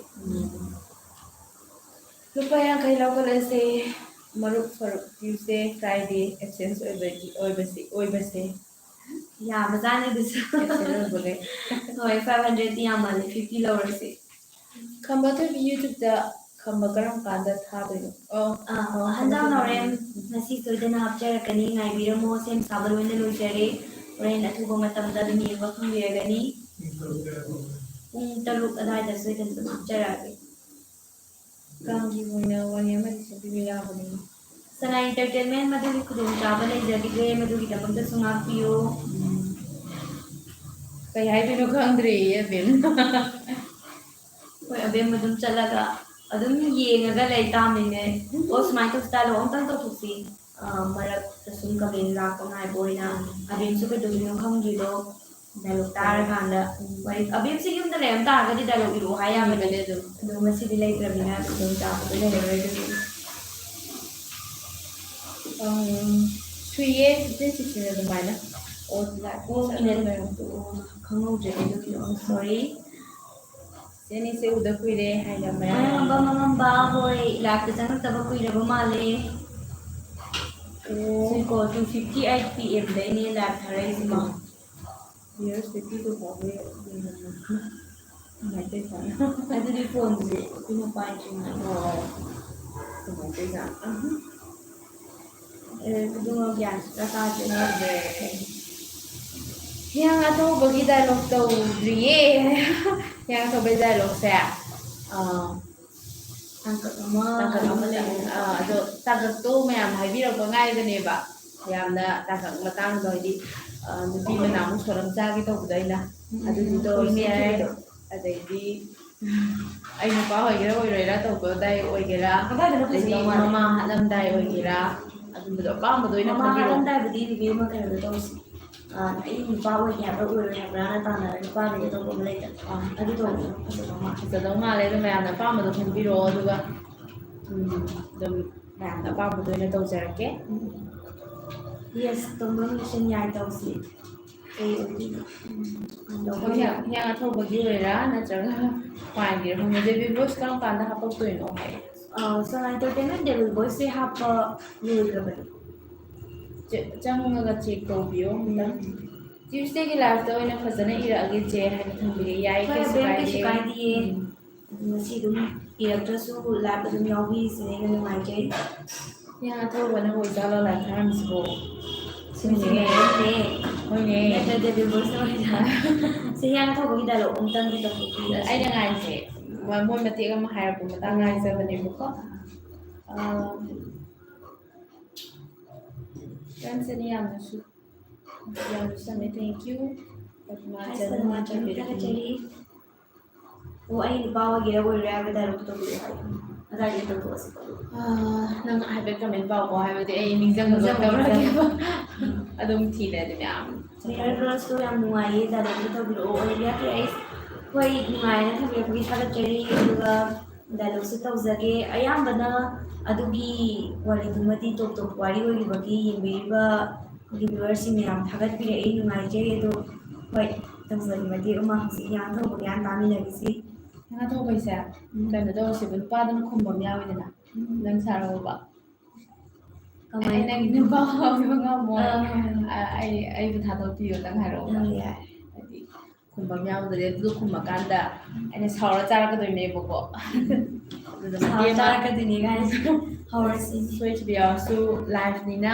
ꯂꯨꯄꯥ 50 ꯂꯧꯈꯠꯂꯁꯦ ꯃꯔꯨꯞ ꯐꯔꯨꯞ ꯇ꯭ꯌꯨꯁꯗꯦ ꯐ꯭ꯔꯥꯏꯗꯦ ꯑꯦꯕꯁꯦꯟꯁ ꯑꯣꯏꯕꯁꯦ ꯌꯥꯕꯖꯥꯠꯅꯤ ꯑꯗꯨꯁꯨ ꯍꯣꯏ 500ꯗꯤ ꯌꯥꯝꯃꯜꯂꯦ 50 ꯂꯧꯔꯁꯤ ꯈꯝꯕ ꯊꯣꯏꯕꯤ ꯌꯨꯇ꯭ꯌꯨꯕꯇ ꯈꯝꯕ ꯀꯔꯝ ꯀꯥꯟꯗ ꯊꯥꯗꯣꯏꯅꯣ ꯍꯟꯖꯥꯡ ꯅꯥꯎꯔꯦꯝ ꯉꯁꯤ ꯁꯣꯏꯗꯅ ꯍꯥꯞꯆꯔꯛꯀꯅꯤ ꯉꯥꯏꯕꯤꯔꯝꯃꯣ ꯁꯦꯝ ꯁꯥꯕ ꯂꯣꯏꯅ ꯂꯣꯏꯖꯔꯦ ꯍꯣꯔꯦꯟ ꯑꯊꯨꯕ ꯃꯇꯝꯗ ꯑꯗꯨꯝ ꯌꯦꯡꯕ ꯐꯪꯕꯤꯔꯒꯅꯤ ꯄꯨꯡ 7 ꯑꯗꯨꯋꯥꯏꯗ ꯁꯣꯏꯗꯅ ꯑꯗꯨꯝ ꯍꯥꯞꯆꯔꯛꯑꯒꯦ ꯀꯥꯡꯒꯤ ꯑꯣꯏꯅ ꯋꯥꯔꯤ ꯑꯃꯗꯤ ꯁꯦꯝꯕꯤꯕ ꯌꯥꯕꯅꯤ ꯁꯉꯥꯏ ꯑꯦꯟꯇꯔꯇꯦꯟꯃꯦꯟ ꯃꯗꯨꯒꯤ ꯈꯨꯗꯣꯡꯆꯥꯕ ꯂꯩꯖꯈꯤꯗ꯭ꯔꯦ ꯃꯗꯨꯒꯤꯗꯃꯛꯇꯁꯨ ꯉꯥꯛꯄꯤꯌꯨ ꯀꯩ ꯍꯥꯏꯗꯣꯏꯅꯣ ꯈꯪꯗ꯭ꯔꯦ ꯑꯕꯦꯝꯅ ꯍꯣꯏ ꯑꯕꯦꯝ ꯑꯗꯨꯝ ꯆꯠꯂꯒ ꯑꯗꯨꯝ ꯌꯦꯡꯉꯒ ꯂꯩ ꯇꯥꯝꯃꯤꯅꯦ ꯑꯣ ꯁꯨꯃꯥꯏꯅ ꯇꯧꯁꯤ ꯗꯥꯏꯂꯣꯛ ꯑꯝꯇꯪ ꯇꯧꯊꯣꯛꯁꯤ ꯃꯔꯛꯇ ꯁꯨꯝ ꯀꯃꯦꯟ ꯂꯥꯛꯄ ꯉꯥꯏꯕ ꯑꯣꯏꯅ ꯑꯕꯦꯝꯁꯨ ꯀꯩꯗꯧꯔꯤꯅꯣ ꯈꯪꯗ꯭ꯔꯤꯗꯣ ꯗꯥꯏꯂꯣꯛ ꯇꯥꯔꯀꯥꯟꯗ ꯋꯥꯔꯤ ꯑꯕꯦꯝꯁꯤ ꯌꯨꯝꯗ ꯂꯩꯔꯝ ꯇꯥꯔꯒꯗꯤ ꯗꯥꯏꯂꯣꯛ ꯏꯔꯛꯑꯣ ꯍꯥꯏ ꯌꯥꯕꯅꯦ ꯑꯗꯣ ꯉꯁꯤꯗꯤ ꯂꯩꯇ꯭ꯔꯕꯅꯤꯅ ꯑꯗꯨꯝ ꯆꯥꯕꯗꯣ ꯂꯩꯔꯔꯣꯏ ꯑꯗꯨꯗꯤ ꯁꯨꯏꯌꯦ 15-16 ꯑꯗꯨꯃꯥꯏꯅ ꯑꯣ ꯃꯤꯅꯠ ꯈꯪꯍꯧꯗ꯭ꯔꯦ ꯑꯗꯨꯒꯤꯗꯣ ꯁꯣꯔꯤ ꯆꯦꯅꯤꯁꯦ ꯎꯗ ꯀꯨꯏꯔꯦ ꯍꯥꯏꯅ ꯃꯌꯥꯝꯕ ꯃꯉꯝꯕ ꯍꯣꯏ ꯂꯥꯏꯐꯇ ꯆꯪꯉꯛꯇꯕ ꯀꯨꯏꯔꯕ ꯃꯥꯜꯂꯦ ꯁꯤꯀꯣ 2:58 PM ꯗꯩꯅꯦ ꯂꯥꯏꯐ ꯊꯥꯔꯛꯏꯁꯤꯀꯣ ꯌꯔꯁ 52 ꯐꯥꯎꯕ ꯑꯗꯨꯗꯤ ꯐꯣꯟꯁꯦ ꯑꯩꯈꯣꯏꯅ ꯄꯥꯏꯗ꯭ꯔꯤꯉꯩ ꯑꯗꯨꯒ ꯒ꯭ꯌꯥꯟ ꯁꯨꯛꯇꯥ ꯇꯥꯗ꯭ꯔꯦ ꯍꯤꯌꯥꯡ ꯑꯊꯧꯕꯒꯤ ꯗꯥꯏꯂꯣꯛ ꯇꯧꯗ꯭ꯔꯤꯌꯦ ꯍꯤꯌꯥꯡ ꯑꯊꯧꯕꯒꯤ ꯗꯥꯏꯂꯣꯛꯁꯦ ꯇꯥꯡꯀꯛ ꯑꯃ ꯂꯩ ꯑꯗꯣ ꯇꯥꯡꯀꯛꯇꯣ ꯃꯌꯥꯝ ꯍꯥꯏꯕꯤꯔꯛꯄ ꯉꯥꯏꯕꯅꯦꯕ ꯌꯥꯝꯅ ꯇꯥꯡꯀꯛ ꯃꯇꯥꯡꯗꯣ ꯍꯥꯏꯗꯤ ꯅꯨꯄꯤ ꯃꯅꯥꯃꯨꯛ ꯁꯣꯔꯝ ꯆꯥꯒꯦ ꯇꯧꯕꯗꯣ ꯑꯩꯅ ꯑꯗꯨꯗꯤ ꯇꯧꯔꯁꯦ ꯑꯗꯩꯗꯤ ꯑꯩ ꯅꯨꯄꯥ ꯑꯣꯏꯒꯦꯔꯥ ꯑꯣꯏꯔꯣꯏꯔꯥ ꯇꯧꯕꯗꯥꯏ ꯑꯣꯏꯒꯦꯔꯥ ꯑꯗꯩꯗꯤ ꯃꯃꯥ ꯍꯥꯠꯂꯝꯗꯥꯏ ꯑꯣꯏꯒꯦꯔꯥ ꯑꯗꯨꯝꯕꯗꯣ ꯑꯄꯥꯝꯕꯗꯣ ꯑꯣꯏꯅ ꯃꯃꯥ ꯈꯟꯕꯤꯔꯛꯑꯣ ꯍꯥꯠꯂꯝꯗꯥꯏꯕꯨꯗꯤ ꯔꯤꯕꯤ ꯑꯃ ꯀꯩꯅꯣꯗ ꯇꯧꯁꯤ ꯑꯩ ꯅꯨꯄꯥ ꯑꯣꯏꯒꯦ ꯍꯥꯏꯕ꯭ꯔꯥ ꯑꯣꯏꯔꯣꯏ ꯍꯥꯏꯕ꯭ꯔꯥꯅ ꯇꯥꯟꯅꯔꯒ ꯅꯨꯄꯥꯒꯤꯗ ꯇꯧꯕ ꯑꯃ ꯂꯩꯗꯅ ꯑꯗꯨ ꯇꯧꯕꯗꯣ ꯐꯖꯗꯧ ꯃꯥꯜꯂꯦ ꯑꯗꯣ ꯃꯌꯥꯝꯅ ꯑꯄꯥꯝꯕꯗꯣ ꯈꯟꯕꯤꯔꯛꯑꯣ ꯑꯗꯨꯒ ꯑꯗꯨꯝ ꯃꯌꯥꯝꯅ ꯑꯄꯥꯝꯕꯗꯣ ꯑꯣꯏꯅ ꯇꯧꯖꯔꯛꯀꯦ ꯌꯦꯁ ꯇꯣꯝꯕ ꯃꯤꯁꯟ ꯌꯥꯏ ꯇꯧꯁꯤ ꯀꯩ ꯑꯣꯏꯗꯣꯏꯅꯣ ꯍꯤꯌꯥꯡ ꯑꯊꯧꯕꯒꯤ ꯑꯣꯏꯔꯥ ꯅꯠꯇ꯭ꯔꯒ ꯄꯥꯏꯒꯦꯔꯥ ꯈꯪꯗꯦ ꯕꯦꯕꯤ ꯚꯣꯏꯁ ꯀꯔꯝ ꯀꯥꯟꯗ ꯍꯥꯞꯄꯛꯇꯣꯏꯅꯣ ꯍꯥꯏꯌꯦ ꯁꯉꯥꯏ ꯑꯦꯟꯇꯔꯇꯦꯟꯃꯦꯟ ꯗꯦꯕꯤꯜ ꯚꯣꯏꯁꯁꯦ ꯍꯥꯞꯄ ꯂꯣꯏꯈ꯭ꯔꯕꯅꯤ ꯆꯪꯉꯒ ꯆꯦꯛ ꯇꯧꯕꯤꯌꯣ ꯑꯝꯇꯪ ꯇ꯭ꯌꯨꯁꯗꯦꯒꯤ ꯂꯥꯏꯐꯇ ꯑꯣꯏꯅ ꯐꯖꯅ ꯏꯔꯛꯑꯒꯦ ꯆꯦ ꯍꯥꯏꯅ ꯊꯝꯕꯤꯔꯦ ꯌꯥꯏ ꯀꯩꯁꯨ ꯀꯥꯏꯗꯤꯌꯦ ꯉꯁꯤ ꯑꯗꯨꯝ ꯏꯔꯛꯇ꯭ꯔꯁꯨ ꯂꯥꯏꯐ ꯑꯗꯨꯝ ꯌꯥꯎꯕꯤꯔꯤꯁꯤꯅꯦ ꯑꯩꯅ ꯅꯨꯡꯉꯥꯏꯖꯩ ꯍꯤꯌꯥꯡ ꯑꯊꯧꯕꯅ ꯑꯣꯏꯖꯥꯠꯂꯣ ꯂꯥꯏꯐ ꯊꯥꯔꯝꯃꯤꯁꯤꯕꯣ ꯍꯣꯏꯅꯦ ꯅꯠꯇ꯭ꯔ ꯗꯦꯕꯤꯜ ꯚꯣꯏꯁꯅ ꯑꯣꯏꯖꯥꯠꯂ ꯁꯤ ꯍꯤꯌꯥꯡ ꯑꯊꯧꯕꯒꯤ ꯗꯥꯏꯂꯣꯛ ꯑꯃꯇꯪꯗꯤ ꯇꯧꯊꯣꯛꯄꯤꯔꯁꯤ ꯑꯩꯅ ꯉꯥꯏꯁꯦ ꯃꯣꯏ ꯃꯇꯦꯛ ꯑꯃ ꯍꯥꯏꯔꯛꯄ ꯃꯇꯥꯡ ꯉꯥꯏꯖꯕꯅꯦꯕꯀꯣ ꯐ꯭ꯔꯦꯟꯁꯅꯤ ꯌꯥꯝꯅꯁꯨ ꯆꯝꯃꯦ ꯊꯦꯡꯀ꯭ꯌꯨ ꯊꯥꯒꯠꯆꯔꯤ ꯑꯣ ꯑꯩ ꯅꯨꯄꯥ ꯑꯣꯏꯒꯦꯔꯥ ꯑꯣꯏꯔꯣꯏ ꯍꯥꯏꯕ ꯗꯥꯏꯂꯣꯛ ꯇꯧꯕꯤꯔꯛꯑꯣ ꯍꯥꯏꯌꯣ ꯑꯗꯥꯏꯗꯩ ꯇꯧꯊꯣꯛꯑꯁꯤ ꯅꯪ ꯍꯥꯏꯐꯦꯠ ꯀꯃꯦꯟ ꯄꯥꯎꯀꯣ ꯍꯥꯏꯕꯗꯤ ꯑꯩ ꯅꯤꯡꯁꯤꯡꯉꯒ ꯇꯧꯔꯒꯦꯕ ꯑꯗꯨꯝ ꯊꯤꯔꯗꯤ ꯃꯌꯥꯝ ꯃꯤꯔꯔ ꯒꯔꯜꯁꯇꯣ ꯌꯥꯝ ꯅꯨꯡꯉꯥꯏꯌꯦ ꯗꯥꯏꯂꯣꯛꯇꯣ ꯇꯧꯕꯤꯔꯛꯑꯣ ꯑꯣꯏꯔꯤꯌꯥ ꯑꯩꯁ ꯍꯣꯏ ꯅꯨꯡꯉꯥꯏꯅ ꯊꯝꯕꯤꯔꯛꯄꯒꯤ ꯊꯥꯒꯠꯆꯔꯤ ꯑꯗꯨꯒ ꯗꯥꯏꯂꯣꯛꯁꯨ ꯇꯧꯖꯒꯦ ꯑꯌꯥꯝꯕꯅ ꯑꯗꯨꯒꯤ ꯋꯥꯔꯤꯗꯨꯃꯗꯤ ꯇꯣꯞ ꯇꯣꯞꯄ ꯋꯥꯔꯤ ꯑꯣꯏꯈꯤꯕꯒꯤ ꯌꯦꯡꯕꯤꯔꯤꯕ ꯚꯤꯌꯨꯋꯔꯁꯤꯡ ꯃꯌꯥꯝ ꯊꯥꯒꯠꯄꯤꯔꯛꯏ ꯅꯨꯡꯉꯥꯏꯖꯩ ꯑꯗꯣ ꯍꯣꯏ ꯇꯧꯖꯒꯦ ꯃꯇꯦꯛ ꯑꯃ ꯍꯧꯖꯤꯛ ꯍꯤꯌꯥꯡ ꯑꯊꯧꯕ ꯒ꯭ꯌꯥꯟ ꯇꯥꯃꯤꯟꯅꯈꯤꯁꯤ ꯍꯤꯌꯥꯡ ꯑꯊꯧꯕꯩꯁꯦ ꯀꯩꯅꯣ ꯇꯧꯔꯁꯦꯕ ꯅꯨꯄꯥꯗꯨꯅ ꯈꯨꯝꯕ ꯑꯃ ꯌꯥꯎꯋꯤꯗꯅ ꯅꯪ ꯁꯥꯔꯛꯑꯣꯕ ꯑꯩ ꯅꯪꯒꯤ ꯅꯨꯄꯥ ꯑꯣꯏꯕ ꯉꯝꯃꯣꯏ ꯑꯩꯕꯨ ꯊꯥꯗꯣꯛꯄꯤꯌꯣꯗꯪ ꯍꯥꯏꯔꯛꯑꯣꯕ ꯍꯥꯏꯗꯤ ꯈꯨꯝꯕꯝ ꯌꯥꯎꯗ꯭ꯔꯗꯤ ꯑꯗꯨ ꯈꯨꯝꯃꯀꯥꯟꯗ ꯑꯩꯅ ꯁꯥꯎꯔ ꯆꯥꯔꯛꯀꯗꯣꯏꯅꯦꯕꯀꯣ ꯑꯗꯨꯅ ꯃꯇꯦꯛ ꯑꯃ ꯆꯥꯔꯛꯀꯗꯣꯏꯅꯤ ꯀꯥꯏꯅ ꯍꯧꯔꯁꯤ ꯁꯣꯏꯈꯤꯕ ꯌꯥꯎꯔꯁꯨ ꯂꯥꯏꯐꯅꯤꯅ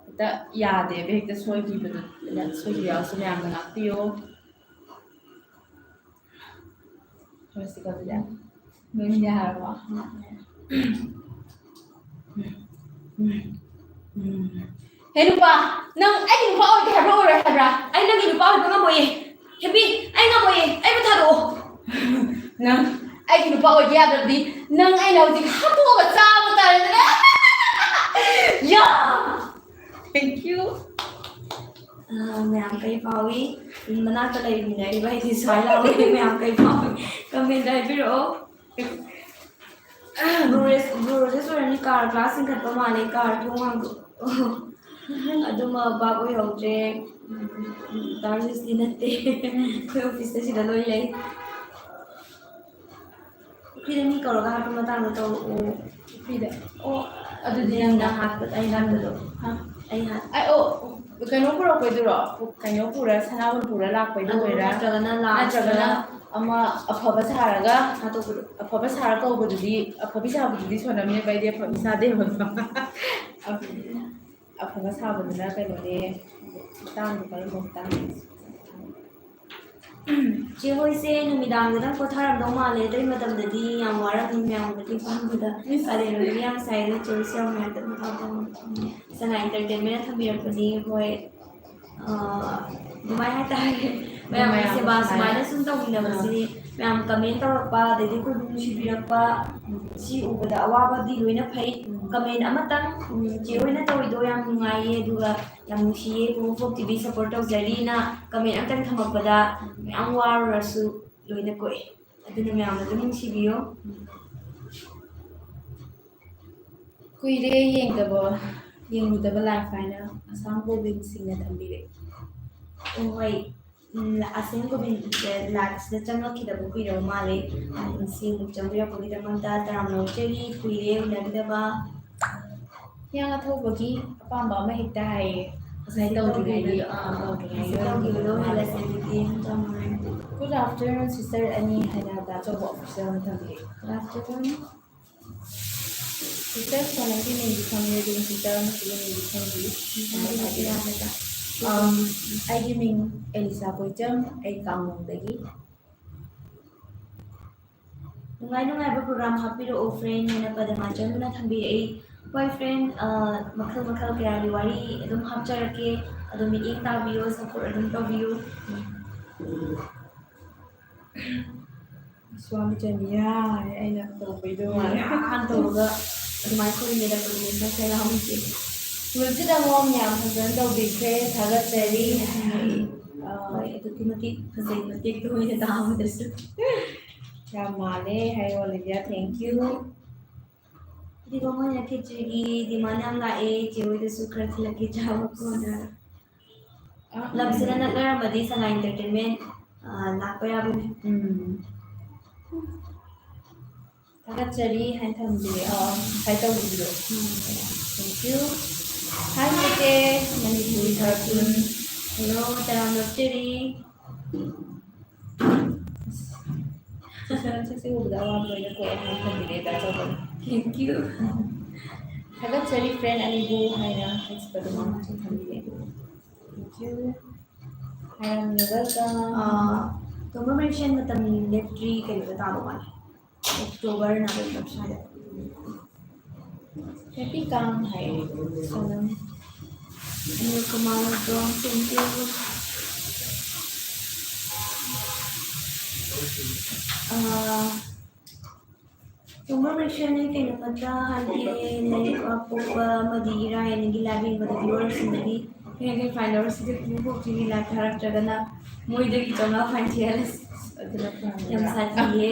ꯍꯦꯛꯇ ꯌꯥꯗꯦꯕ ꯍꯦꯛꯇ ꯁꯣꯏꯈꯤꯕꯗꯨ ꯁꯣꯏꯈꯤꯕ ꯌꯥꯎꯔꯁꯨ ꯃꯌꯥꯝꯅ ꯉꯥꯛꯄꯤꯌꯣ ꯍꯧꯔꯁꯤꯀꯣ ꯑꯗꯨꯗꯤ ꯅꯣꯏ ꯌꯥꯔꯕꯣ ꯍꯦ ꯅꯨꯄꯥ ꯅꯪ ꯑꯩꯒꯤ ꯅꯨꯄꯥ ꯑꯣꯏꯒꯦ ꯍꯥꯏꯕ꯭ꯔꯥ ꯑꯣꯏꯔꯣꯏ ꯍꯥꯏꯕ꯭ꯔꯥ ꯑꯩ ꯅꯪꯒꯤ ꯅꯨꯄꯥ ꯑꯣꯏꯕ ꯉꯝꯃꯣꯏꯌꯦ ꯍꯦꯄꯤ ꯑꯩ ꯉꯝꯃꯣꯏꯌꯦ ꯑꯩꯕꯨ ꯊꯥꯗꯣꯛꯑꯣ ꯅꯪ ꯑꯩꯒꯤ ꯅꯨꯄꯥ ꯑꯣꯏꯒꯦ ꯌꯥꯗ꯭ꯔꯗꯤ ꯅꯪ ꯑꯩꯅ ꯍꯧꯖꯤꯛ ꯍꯥꯠꯇꯣꯛꯑꯒ ꯆꯥꯕ ꯇꯥꯔꯦꯗꯅ ꯌꯥ ꯊꯦꯡꯀ꯭ꯌꯨ ꯃꯌꯥꯝ ꯀꯩ ꯐꯥꯎꯏ ꯃꯅꯥꯛꯇ ꯂꯩꯃꯤꯟꯅꯔꯤꯕ ꯑꯩꯗꯤ ꯁ꯭ꯋꯥꯏ ꯂꯥꯎꯋꯤ ꯃꯌꯥꯝ ꯀꯩ ꯐꯥꯎꯏ ꯀꯃꯦꯟꯇ ꯍꯥꯏꯕꯤꯔꯛꯑꯣ ꯕ꯭ꯔꯣꯔꯦꯁ ꯑꯣꯏꯔꯝꯅꯤ ꯀꯥꯔ ꯀ꯭ꯂꯥꯁ ꯆꯤꯡꯈꯠꯄ ꯃꯥꯜꯂꯦ ꯀꯥꯔ ꯊꯣꯡ ꯍꯥꯡꯗꯣꯛꯑꯣ ꯑꯗꯨꯃ ꯕꯥꯞ ꯑꯣꯏꯍꯧꯗ꯭ꯔꯦ ꯗꯥꯔꯖꯤꯁꯇꯤ ꯅꯠꯇꯦ ꯑꯩꯈꯣꯏ ꯑꯣꯐꯤꯁꯇ ꯁꯤꯗ ꯂꯣꯏ ꯂꯩ ꯄꯨꯈ꯭ꯔꯤꯗ ꯃꯤ ꯀꯧꯔꯒ ꯍꯥꯠꯄ ꯃꯇꯥꯡꯗ ꯇꯧꯔꯛꯑꯣ ꯄꯨꯈ꯭ꯔꯤꯗ ꯑꯣ ꯑꯗꯨꯗꯤ ꯅꯪꯅ ꯍꯥꯠꯄ ꯑꯩ ꯍꯥꯠꯄꯗꯣ ꯑꯩ ꯍꯥꯠ ꯀꯩꯅꯣ ꯄꯨꯔꯛꯄꯩꯗꯨꯔꯣ ꯀꯩꯅꯣ ꯄꯨꯔ ꯁꯅꯥꯕꯨꯟ ꯄꯨꯔ ꯂꯥꯛꯄꯩꯗꯨ ꯑꯣꯏꯔꯥ ꯅꯠꯇ꯭ꯔꯒꯅ ꯑꯃ ꯑꯐꯕ ꯁꯥꯔꯒ ꯍꯥꯠꯇꯣꯛꯄꯗꯣ ꯑꯐꯕ ꯁꯥꯔ ꯀꯧꯕꯗꯨꯗꯤ ꯑꯐꯕꯤ ꯁꯥꯕꯗꯨꯗꯤ ꯁꯣꯟꯅꯝꯅꯦꯕ ꯑꯩꯗꯤ ꯑꯐꯕꯤ ꯁꯥꯗꯦꯕ ꯑꯐꯕ ꯁꯥꯕꯗꯨꯅ ꯀꯩꯅꯣꯅꯦ ꯃꯇꯥꯡꯗꯣ ꯀꯔꯝꯕ ꯃꯇꯥꯡꯅꯣ ꯆꯦ ꯍꯣꯏꯁꯦ ꯅꯨꯃꯤꯗꯥꯡꯗꯅ ꯄꯣꯊꯥꯔꯝꯗꯧ ꯃꯥꯜꯂꯦ ꯑꯇꯩ ꯃꯇꯝꯗꯗꯤ ꯌꯥꯝ ꯋꯥꯔꯝꯅꯤ ꯃꯌꯥꯝꯒꯗꯤ ꯄꯨꯟꯕꯗ ꯀꯥꯂꯦꯟ ꯑꯣꯏꯕꯒꯤ ꯌꯥꯝ ꯁꯥꯏꯗ ꯆꯦꯍꯣꯏꯁꯦ ꯌꯥꯝ ꯅꯨꯡꯉꯥꯏꯇꯕ ꯁꯉꯥꯏ ꯑꯦꯟꯇꯔꯇꯦꯟꯃꯦꯟꯅ ꯊꯝꯕꯤꯔꯛꯄꯅꯤ ꯍꯣꯏ ꯑꯗꯨꯃꯥꯏꯅ ꯍꯥꯏꯇꯥꯔꯦ ꯃꯌꯥꯝꯒꯤ ꯁꯦꯕꯥ ꯁꯨꯃꯥꯏꯅ ꯁꯨꯝ ꯇꯧꯃꯤꯟꯅꯕꯁꯤ ꯃꯌꯥꯝ ꯀꯃꯦꯟ ꯇꯧꯔꯛꯄ ꯑꯗꯩꯗꯤ ꯑꯩꯈꯣꯏꯕꯨ ꯅꯨꯡꯁꯤꯕꯤꯔꯛꯄ ꯁꯤ ꯎꯕꯗ ꯑꯋꯥꯕꯗꯤ ꯂꯣꯏꯅ ꯐꯩ ꯀꯃꯦꯟ ꯑꯃꯇꯪ ꯆꯦ ꯍꯣꯏꯅ ꯇꯧꯔꯤꯗꯣ ꯌꯥꯝ ꯅꯨꯡꯉꯥꯏꯌꯦ ꯑꯗꯨꯒ ꯌꯥꯝ ꯅꯨꯡꯁꯤꯌꯦ ꯄꯨꯄꯨ ꯐꯣꯛ ꯇꯤꯚꯤ ꯁꯞꯄꯣꯔꯠ ꯇꯧꯖꯔꯤꯅ ꯀꯃꯦꯟ ꯑꯃꯇꯪ ꯊꯝꯃꯛꯄꯗ ꯃꯌꯥꯝ ꯋꯥꯔꯨꯔꯁꯨ ꯂꯣꯏꯅ ꯀꯣꯛꯑꯦ ꯑꯗꯨꯅ ꯃꯌꯥꯝꯅ ꯑꯗꯨꯝ ꯅꯨꯡꯁꯤꯕꯤꯌꯣ ꯀꯨꯏꯔꯦ ꯌꯦꯡꯂꯨꯗꯕ ꯂꯥꯏꯐ ꯍꯥꯏꯅ ꯑꯁꯥꯝ ꯒꯣꯕꯤꯟꯁꯤꯡꯅ ꯊꯝꯕꯤꯔꯛꯏ ꯍꯣꯏ ꯑꯁꯦꯡ ꯒꯣꯕꯤꯟꯁꯦ ꯂꯥꯏꯐꯁꯤꯗ ꯆꯪꯉꯛꯈꯤꯗꯕ ꯀꯨꯏꯔꯕ ꯃꯥꯜꯂꯦ ꯉꯁꯤ ꯑꯃꯨꯛ ꯆꯪꯕꯤꯔꯛꯄꯒꯤꯗꯃꯛꯇ ꯇꯔꯥꯝꯅ ꯑꯣꯛꯆꯔꯤ ꯀꯨꯏꯔꯦ ꯎꯅꯈꯤꯗꯕ ꯍꯤꯌꯥꯡ ꯑꯊꯧꯕꯒꯤ ꯑꯄꯥꯝꯕ ꯑꯃ ꯍꯦꯛꯇ ꯍꯥꯏꯌꯦ ꯉꯁꯥꯏ ꯇꯧꯗ꯭ꯔꯤꯉꯩꯗꯤ ꯇꯧꯈꯤꯕꯗꯣ ꯍꯦꯜꯂꯁꯦ ꯑꯗꯨꯗꯤ ꯒꯨꯗ ꯑꯥꯐꯇꯔꯅꯨꯟ ꯁꯤꯁꯇꯔ ꯑꯅꯤ ꯍꯥꯏꯅ ꯑꯆꯧꯕ ꯑꯣꯐꯤꯁꯔ ꯑꯃ ꯊꯝꯕꯤꯔꯛꯏ ꯁꯤꯁꯇꯔ ꯁꯣꯅꯝꯒꯤ ꯃꯤꯡꯗꯤ ꯈꯪꯉꯦ ꯑꯗꯨꯒ ꯁꯤꯁꯇꯔ ꯑꯃꯁꯤꯒꯤ ꯃꯤꯡꯗꯤ ꯈꯪꯗꯦ ꯑꯩꯒꯤ ꯃꯤꯡ ꯑꯦꯂꯤꯁꯥ ꯀꯣꯏꯆꯝ ꯑꯩ ꯀꯥꯡꯂꯣꯡꯗꯒꯤ ꯅꯨꯡꯉꯥꯏ ꯅꯨꯡꯉꯥꯏꯕ ꯄ꯭ꯔꯣꯒ꯭ꯔꯥꯝ ꯍꯥꯞꯄꯤꯔꯛꯑꯣ ꯐ꯭ꯔꯦꯟ ꯍꯥꯏꯅ ꯄꯗꯃꯥꯆꯟꯗꯨꯅ ꯊꯝꯕꯤꯔꯛꯏ ꯍꯣꯏ ꯐ꯭ꯔꯦꯟ ꯃꯈꯜ ꯃꯈꯜ ꯀꯌꯥꯒꯤ ꯋꯥꯔꯤ ꯑꯗꯨꯝ ꯍꯥꯞꯆꯔꯛꯀꯦ ꯑꯗꯨꯝ ꯃꯤꯠꯌꯦꯡ ꯇꯥꯕꯤꯌꯣ ꯁꯞꯄꯣꯔꯠ ꯑꯗꯨꯝ ꯇꯧꯕꯤꯌꯨ ꯁ꯭ꯋꯥꯃꯤꯆꯟꯗꯤꯌꯥ ꯑꯩꯅ ꯇꯧꯕꯩꯗꯣ ꯃꯥꯜꯂꯦ ꯇꯧꯔꯒ ꯑꯗꯨꯃꯥꯏꯅ ꯈꯣꯏꯔꯝꯃꯦꯗꯄꯗꯤ ꯉꯁꯥꯏ ꯂꯥꯛꯍꯧꯁꯦ ꯍꯧꯖꯤꯛ ꯑꯃꯨꯛ ꯌꯥꯝ ꯐꯖꯅ ꯇꯧꯕꯤꯈ꯭ꯔꯦ ꯊꯥꯒꯠꯆꯔꯤ ꯍꯣꯏ ꯑꯗꯨꯛꯀꯤ ꯃꯇꯤꯛ ꯐꯖꯩ ꯃꯇꯦꯛꯇ ꯑꯣꯏꯅ ꯇꯥꯕꯗꯁꯨ ꯌꯥꯝ ꯃꯥꯜꯂꯦ ꯍꯥꯏ ꯑꯣꯂꯤꯚꯤꯌꯥ ꯊꯦꯡꯀ꯭ꯌꯨ ꯑꯗꯨꯒ ꯃꯣꯏꯅ ꯈꯦꯆ꯭ꯔꯤꯒꯤ ꯗꯤꯃꯥꯟ ꯌꯥꯝ ꯂꯥꯛꯑꯦ ꯆꯦ ꯍꯣꯏꯗꯁꯨ ꯈꯔ ꯊꯤꯜꯂꯛꯀꯦ ꯆꯥꯕ ꯀꯣꯟꯅ ꯂꯝꯁꯤꯅ ꯅꯛꯅꯔꯝꯃꯗꯤ ꯁꯉꯥꯏ ꯏꯟꯇꯔꯇꯦꯟꯃꯦꯟ ꯂꯥꯛꯄ ꯌꯥꯕꯅꯤ ꯊꯥꯒꯠꯆꯔꯤ ꯍꯥꯏꯅ ꯊꯝꯕꯤꯔꯦ ꯉꯁꯥꯏ ꯇꯧꯈꯤꯕꯗꯣ ꯊꯦꯡꯀ꯭ꯌꯨ ꯍꯥꯏ ꯆꯦꯆꯦ ꯃꯅꯤꯄꯨꯔꯤ ꯀꯥꯔꯇꯨꯟ ꯍꯦꯜꯂꯣ ꯇꯔꯥꯝꯅ ꯑꯣꯛꯆꯔꯤ ꯁꯤꯁꯇꯔꯁꯦ ꯎꯕꯗ ꯑꯋꯥꯕ ꯂꯣꯏꯅ ꯀꯣꯛꯑꯦ ꯍꯥꯏꯅ ꯊꯝꯕꯤꯔꯦ ꯗꯥꯆꯧꯕꯅ ꯊꯦꯡꯀ꯭ꯌꯨ ꯊꯥꯒꯠꯆꯔꯤ ꯐ꯭ꯔꯦꯟ ꯑꯅꯤꯕꯨ ꯍꯥꯏꯅ ꯍꯩꯁꯄꯗ ꯃꯥꯅꯁꯨ ꯊꯝꯕꯤꯔꯦ ꯊꯦꯡꯀ꯭ꯌꯨ ꯍꯥꯏꯔꯝꯅ ꯋꯦꯜꯀꯝ ꯀꯃꯔꯃꯦꯁꯟ ꯃꯇꯝ ꯂꯦꯞꯇ꯭ꯔꯤ ꯀꯩꯅꯣꯗ ꯇꯥꯕ ꯃꯥꯜꯂꯦ ꯑꯣꯛꯇꯣꯕꯔ ꯅꯕꯦꯝꯕꯔ ꯁ꯭ꯋꯥꯏꯗ ꯍꯦꯄꯤ ꯀꯥꯡ ꯍꯥꯏ ꯁꯣꯅꯝ ꯀꯃꯥꯏꯅ ꯊꯦꯡꯀ꯭ꯌꯨ ꯀꯃꯔꯃꯦꯁꯟ ꯀꯩꯅꯣꯃꯇ ꯍꯥꯏꯒꯦ ꯂꯥꯏꯔꯤꯛ ꯑꯄꯣꯛꯄ ꯑꯃꯗꯤ ꯏꯔꯥꯏꯅꯒꯤ ꯂꯥꯏꯞ ꯌꯦꯡꯕꯗ ꯚꯤꯌꯨꯋꯔꯁꯤꯡꯗꯒꯤ ꯀꯩ ꯐꯥꯏꯟ ꯂꯧꯔꯁꯤꯗ ꯄꯨꯄꯣꯛꯇꯤꯒꯤ ꯂꯥꯏꯞ ꯊꯥꯔꯛꯇ꯭ꯔꯒꯅ ꯃꯣꯏꯗꯒꯤ 500 ꯐꯥꯏꯟ ꯊꯤꯍꯜꯂꯁꯤ ꯑꯗꯨꯅ ꯌꯥꯝ ꯁꯥꯊꯤꯌꯦ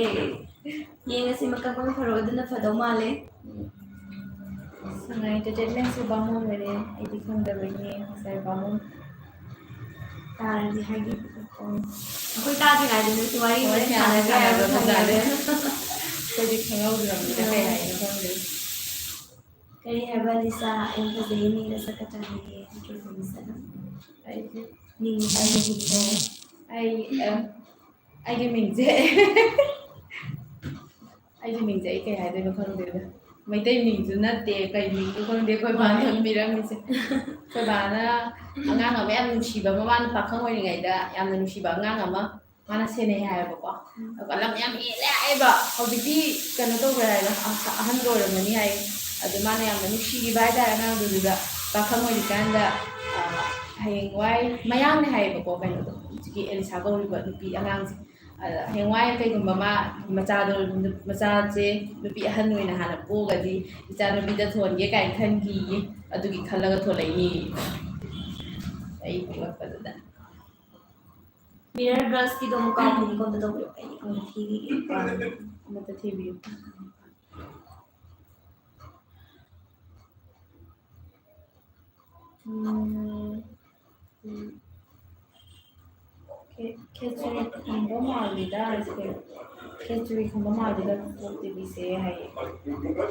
ꯌꯦꯡꯉꯁꯤ ꯃꯀꯛ ꯃꯀꯛ ꯐꯔꯣ ꯑꯗꯨꯅ ꯐꯗꯧ ꯃꯥꯜꯂꯦ ꯁꯉꯥꯏ ꯑꯦꯟꯇꯔꯇꯦꯟꯃꯦꯟꯁꯨ ꯕꯥꯃꯣꯟ ꯑꯣꯏꯔꯦ ꯑꯩꯗꯤ ꯈꯪꯗꯕꯩꯅꯦ ꯉꯁꯥꯏ ꯕꯥꯃꯣꯟ ꯇꯥꯔꯗꯤ ꯍꯥꯏꯗꯤ ꯑꯩꯈꯣꯏ ꯇꯥꯗ꯭ꯔꯤꯉꯩꯗꯅꯁꯨ ꯋꯥꯔꯤ ꯍꯣꯏ ꯋꯥꯔꯤ ꯃꯌꯥꯝ ꯁꯥꯟꯅꯈ꯭ꯔꯦ ꯍꯥꯏꯕ ꯁꯥꯟꯅꯈ꯭ꯔꯕꯖꯥꯠꯅꯦ ꯈꯪꯉꯦ ꯑꯩꯈꯣꯏꯗꯤ ꯈꯪꯍꯧꯗ꯭ꯔꯕꯅꯤꯅ ꯀꯩ ꯍꯥꯏꯅꯣ ꯈꯪꯗꯦ ꯀꯔꯤ ꯍꯥꯏꯕ ꯂꯤꯁꯥ ꯌꯥꯝ ꯐꯖꯩ ꯃꯤꯅ ꯁꯛꯀ ꯆꯥꯅꯤꯡꯉꯦ ꯑꯩꯗꯤ ꯃꯤꯡ ꯑꯩꯒꯤ ꯃꯤꯡꯁꯦ ꯑꯩꯒꯤ ꯃꯤꯡꯁꯦ ꯑꯩ ꯀꯩ ꯍꯥꯏꯗꯣꯏꯅꯣ ꯈꯪꯗꯦꯗ ꯃꯩꯇꯩ ꯃꯤꯡꯁꯨ ꯅꯠꯇꯦ ꯀꯩ ꯃꯤꯡꯁꯨ ꯈꯪꯗꯦ ꯑꯩꯈꯣꯏ ꯕꯥꯅ ꯊꯝꯕꯤꯔꯝꯃꯤꯁꯦ ꯑꯩꯈꯣꯏ ꯕꯥꯅ ꯑꯉꯥꯡ ꯑꯃ ꯌꯥꯝ ꯅꯨꯡꯁꯤꯕ ꯃꯃꯥꯅ ꯄꯥꯈꯪ ꯑꯣꯏꯔꯤꯉꯩꯗ ꯌꯥꯝꯅ ꯅꯨꯡꯁꯤꯕ ꯑꯉꯥꯡ ꯑꯃ ꯃꯥꯅ ꯁꯦꯟꯅꯩ ꯍꯥꯏꯌꯦꯕꯀꯣ ꯑꯗꯨꯒ ꯂꯝ ꯌꯥꯝ ꯍꯦꯜꯂꯦ ꯍꯥꯏꯌꯦꯕ ꯍꯧꯖꯤꯛꯇꯤ ꯀꯩꯅꯣ ꯇꯧꯈ꯭ꯔꯦ ꯍꯥꯏꯕ ꯑꯍꯟ ꯑꯣꯏꯔꯝꯃꯅꯤ ꯍꯥꯏ ꯑꯗꯨ ꯃꯥꯅ ꯌꯥꯝꯅ ꯅꯨꯡꯁꯤꯈꯤꯕ ꯍꯥꯏꯇꯥꯔꯦ ꯑꯉꯥꯡꯗꯨꯗ ꯄꯥꯈꯪ ꯑꯣꯏꯔꯤꯀꯥꯟꯗ ꯍꯌꯦꯡꯋꯥꯏ ꯃꯌꯥꯡꯅꯦ ꯍꯥꯏꯌꯦꯕꯀꯣ ꯀꯩꯅꯣꯗꯣ ꯍꯧꯖꯤꯛꯀꯤ ꯑꯦꯂꯤꯁꯥ ꯀꯧꯔꯤꯕ ꯅꯨꯄꯤ ꯑꯉꯥꯡꯁꯦ ꯑꯗ ꯍꯌꯦꯡꯋꯥꯏ ꯀꯩꯒꯨꯝꯕ ꯃꯆꯥꯁꯦ ꯅꯨꯄꯤ ꯑꯍꯟ ꯑꯣꯏꯅ ꯍꯥꯟꯅ ꯄꯣꯛꯑꯒꯗꯤ ꯏꯆꯥ ꯅꯨꯄꯤꯗ ꯊꯣꯟꯒꯦ ꯀꯥꯏꯅ ꯈꯟꯈꯤꯌꯦ ꯑꯗꯨꯒꯤ ꯈꯜꯂꯒ ꯊꯣꯟꯂꯛꯏꯅꯤ ꯑꯩ ꯄꯣꯛꯂꯛꯄꯗꯨꯗ ꯃꯤꯔꯔ ꯒꯔꯜꯁꯀꯤꯗꯣ ꯑꯃꯨꯛ ꯀꯥꯎꯈꯤꯅꯤꯀꯣ ꯑꯝꯇ ꯇꯧꯕꯤꯔꯣ ꯑꯩ ꯑꯃꯨꯛ ꯊꯤꯈꯤꯒꯦ ꯑꯃꯇ ꯊꯤꯕꯤꯌꯨ ꯈꯦꯆ꯭ꯔꯤ ꯈꯨꯝꯕ ꯃꯥꯜꯂꯤꯗ ꯈꯦꯆ꯭ꯔꯤ ꯈꯨꯝꯕ ꯃꯥꯜꯂꯤꯗ ꯄꯣꯞ ꯇꯤꯚꯤꯁꯦ ꯍꯥꯏꯌꯦ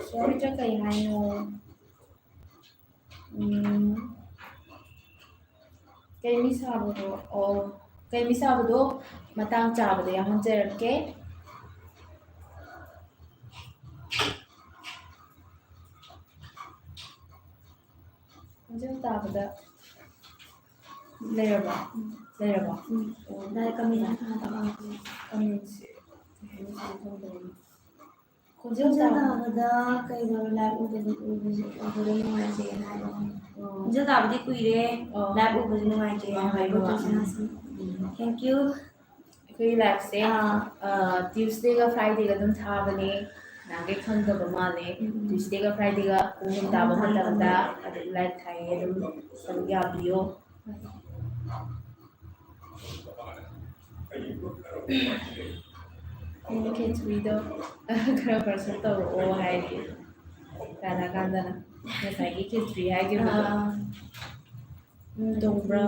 ꯁꯣꯔꯤꯗ ꯀꯩ ꯍꯥꯏꯅꯣ ꯀꯩꯃꯤ ꯁꯥꯕꯗꯣ ꯀꯩꯃꯤ ꯁꯥꯕꯗꯣ ꯃꯇꯥꯡ ꯆꯥꯕꯗ ꯌꯥꯎꯍꯟꯖꯔꯛꯀꯦ ꯈꯣꯟꯖꯦꯜ ꯇꯥꯕꯗ ꯂꯩꯔꯕ ꯀꯃꯦꯟꯁꯦ ꯈꯣꯟꯖꯦꯜ ꯇꯥꯕꯗ ꯀꯩꯅꯣ ꯂꯥꯏꯞ ꯎꯕꯗ ꯅꯨꯡꯉꯥꯏꯖꯩꯅ ꯍꯥꯏꯕ ꯈꯣꯟꯖꯦꯜ ꯇꯥꯕꯗꯤ ꯀꯨꯏꯔꯦ ꯂꯥꯏꯞ ꯎꯕꯁꯦ ꯅꯨꯡꯉꯥꯏꯖꯩ ꯍꯥꯏꯕ ꯊꯦꯡꯀ꯭ꯌꯨ ꯑꯩꯈꯣꯏ ꯂꯥꯏꯐꯁꯦ ꯇ꯭ꯌꯨꯁꯗꯦꯒ ꯐ꯭ꯔꯥꯏꯗꯦꯒ ꯑꯗꯨꯝ ꯊꯥꯕꯅꯦ ꯅꯍꯥꯟꯒꯩ ꯈꯪꯗꯕ ꯃꯥꯜꯂꯦ ꯇ꯭ꯌꯨꯁꯗꯦꯒ ꯐ꯭ꯔꯥꯏꯗꯦꯒ ꯄꯨꯡ ꯑꯍꯨꯝ ꯇꯥꯕ ꯃꯇꯝꯗ ꯑꯗꯨꯝ ꯂꯥꯏꯚ ꯊꯥꯏꯌꯦ ꯑꯗꯨꯝ ꯁꯔꯨꯛ ꯌꯥꯕꯤꯌꯣ ꯑꯩꯅ ꯈꯦꯆ꯭ꯔꯤꯗꯣ ꯈꯔ ꯄꯥꯔꯁꯦꯜ ꯇꯧꯔꯛꯑꯣ ꯍꯥꯏꯔꯤ ꯀꯥꯟꯗꯅ ꯉꯁꯥꯏꯒꯤ ꯈꯦꯆ꯭ꯔꯤ ꯍꯥꯏꯈꯤꯕꯗꯣ ꯇꯣꯡꯕ꯭ꯔꯥ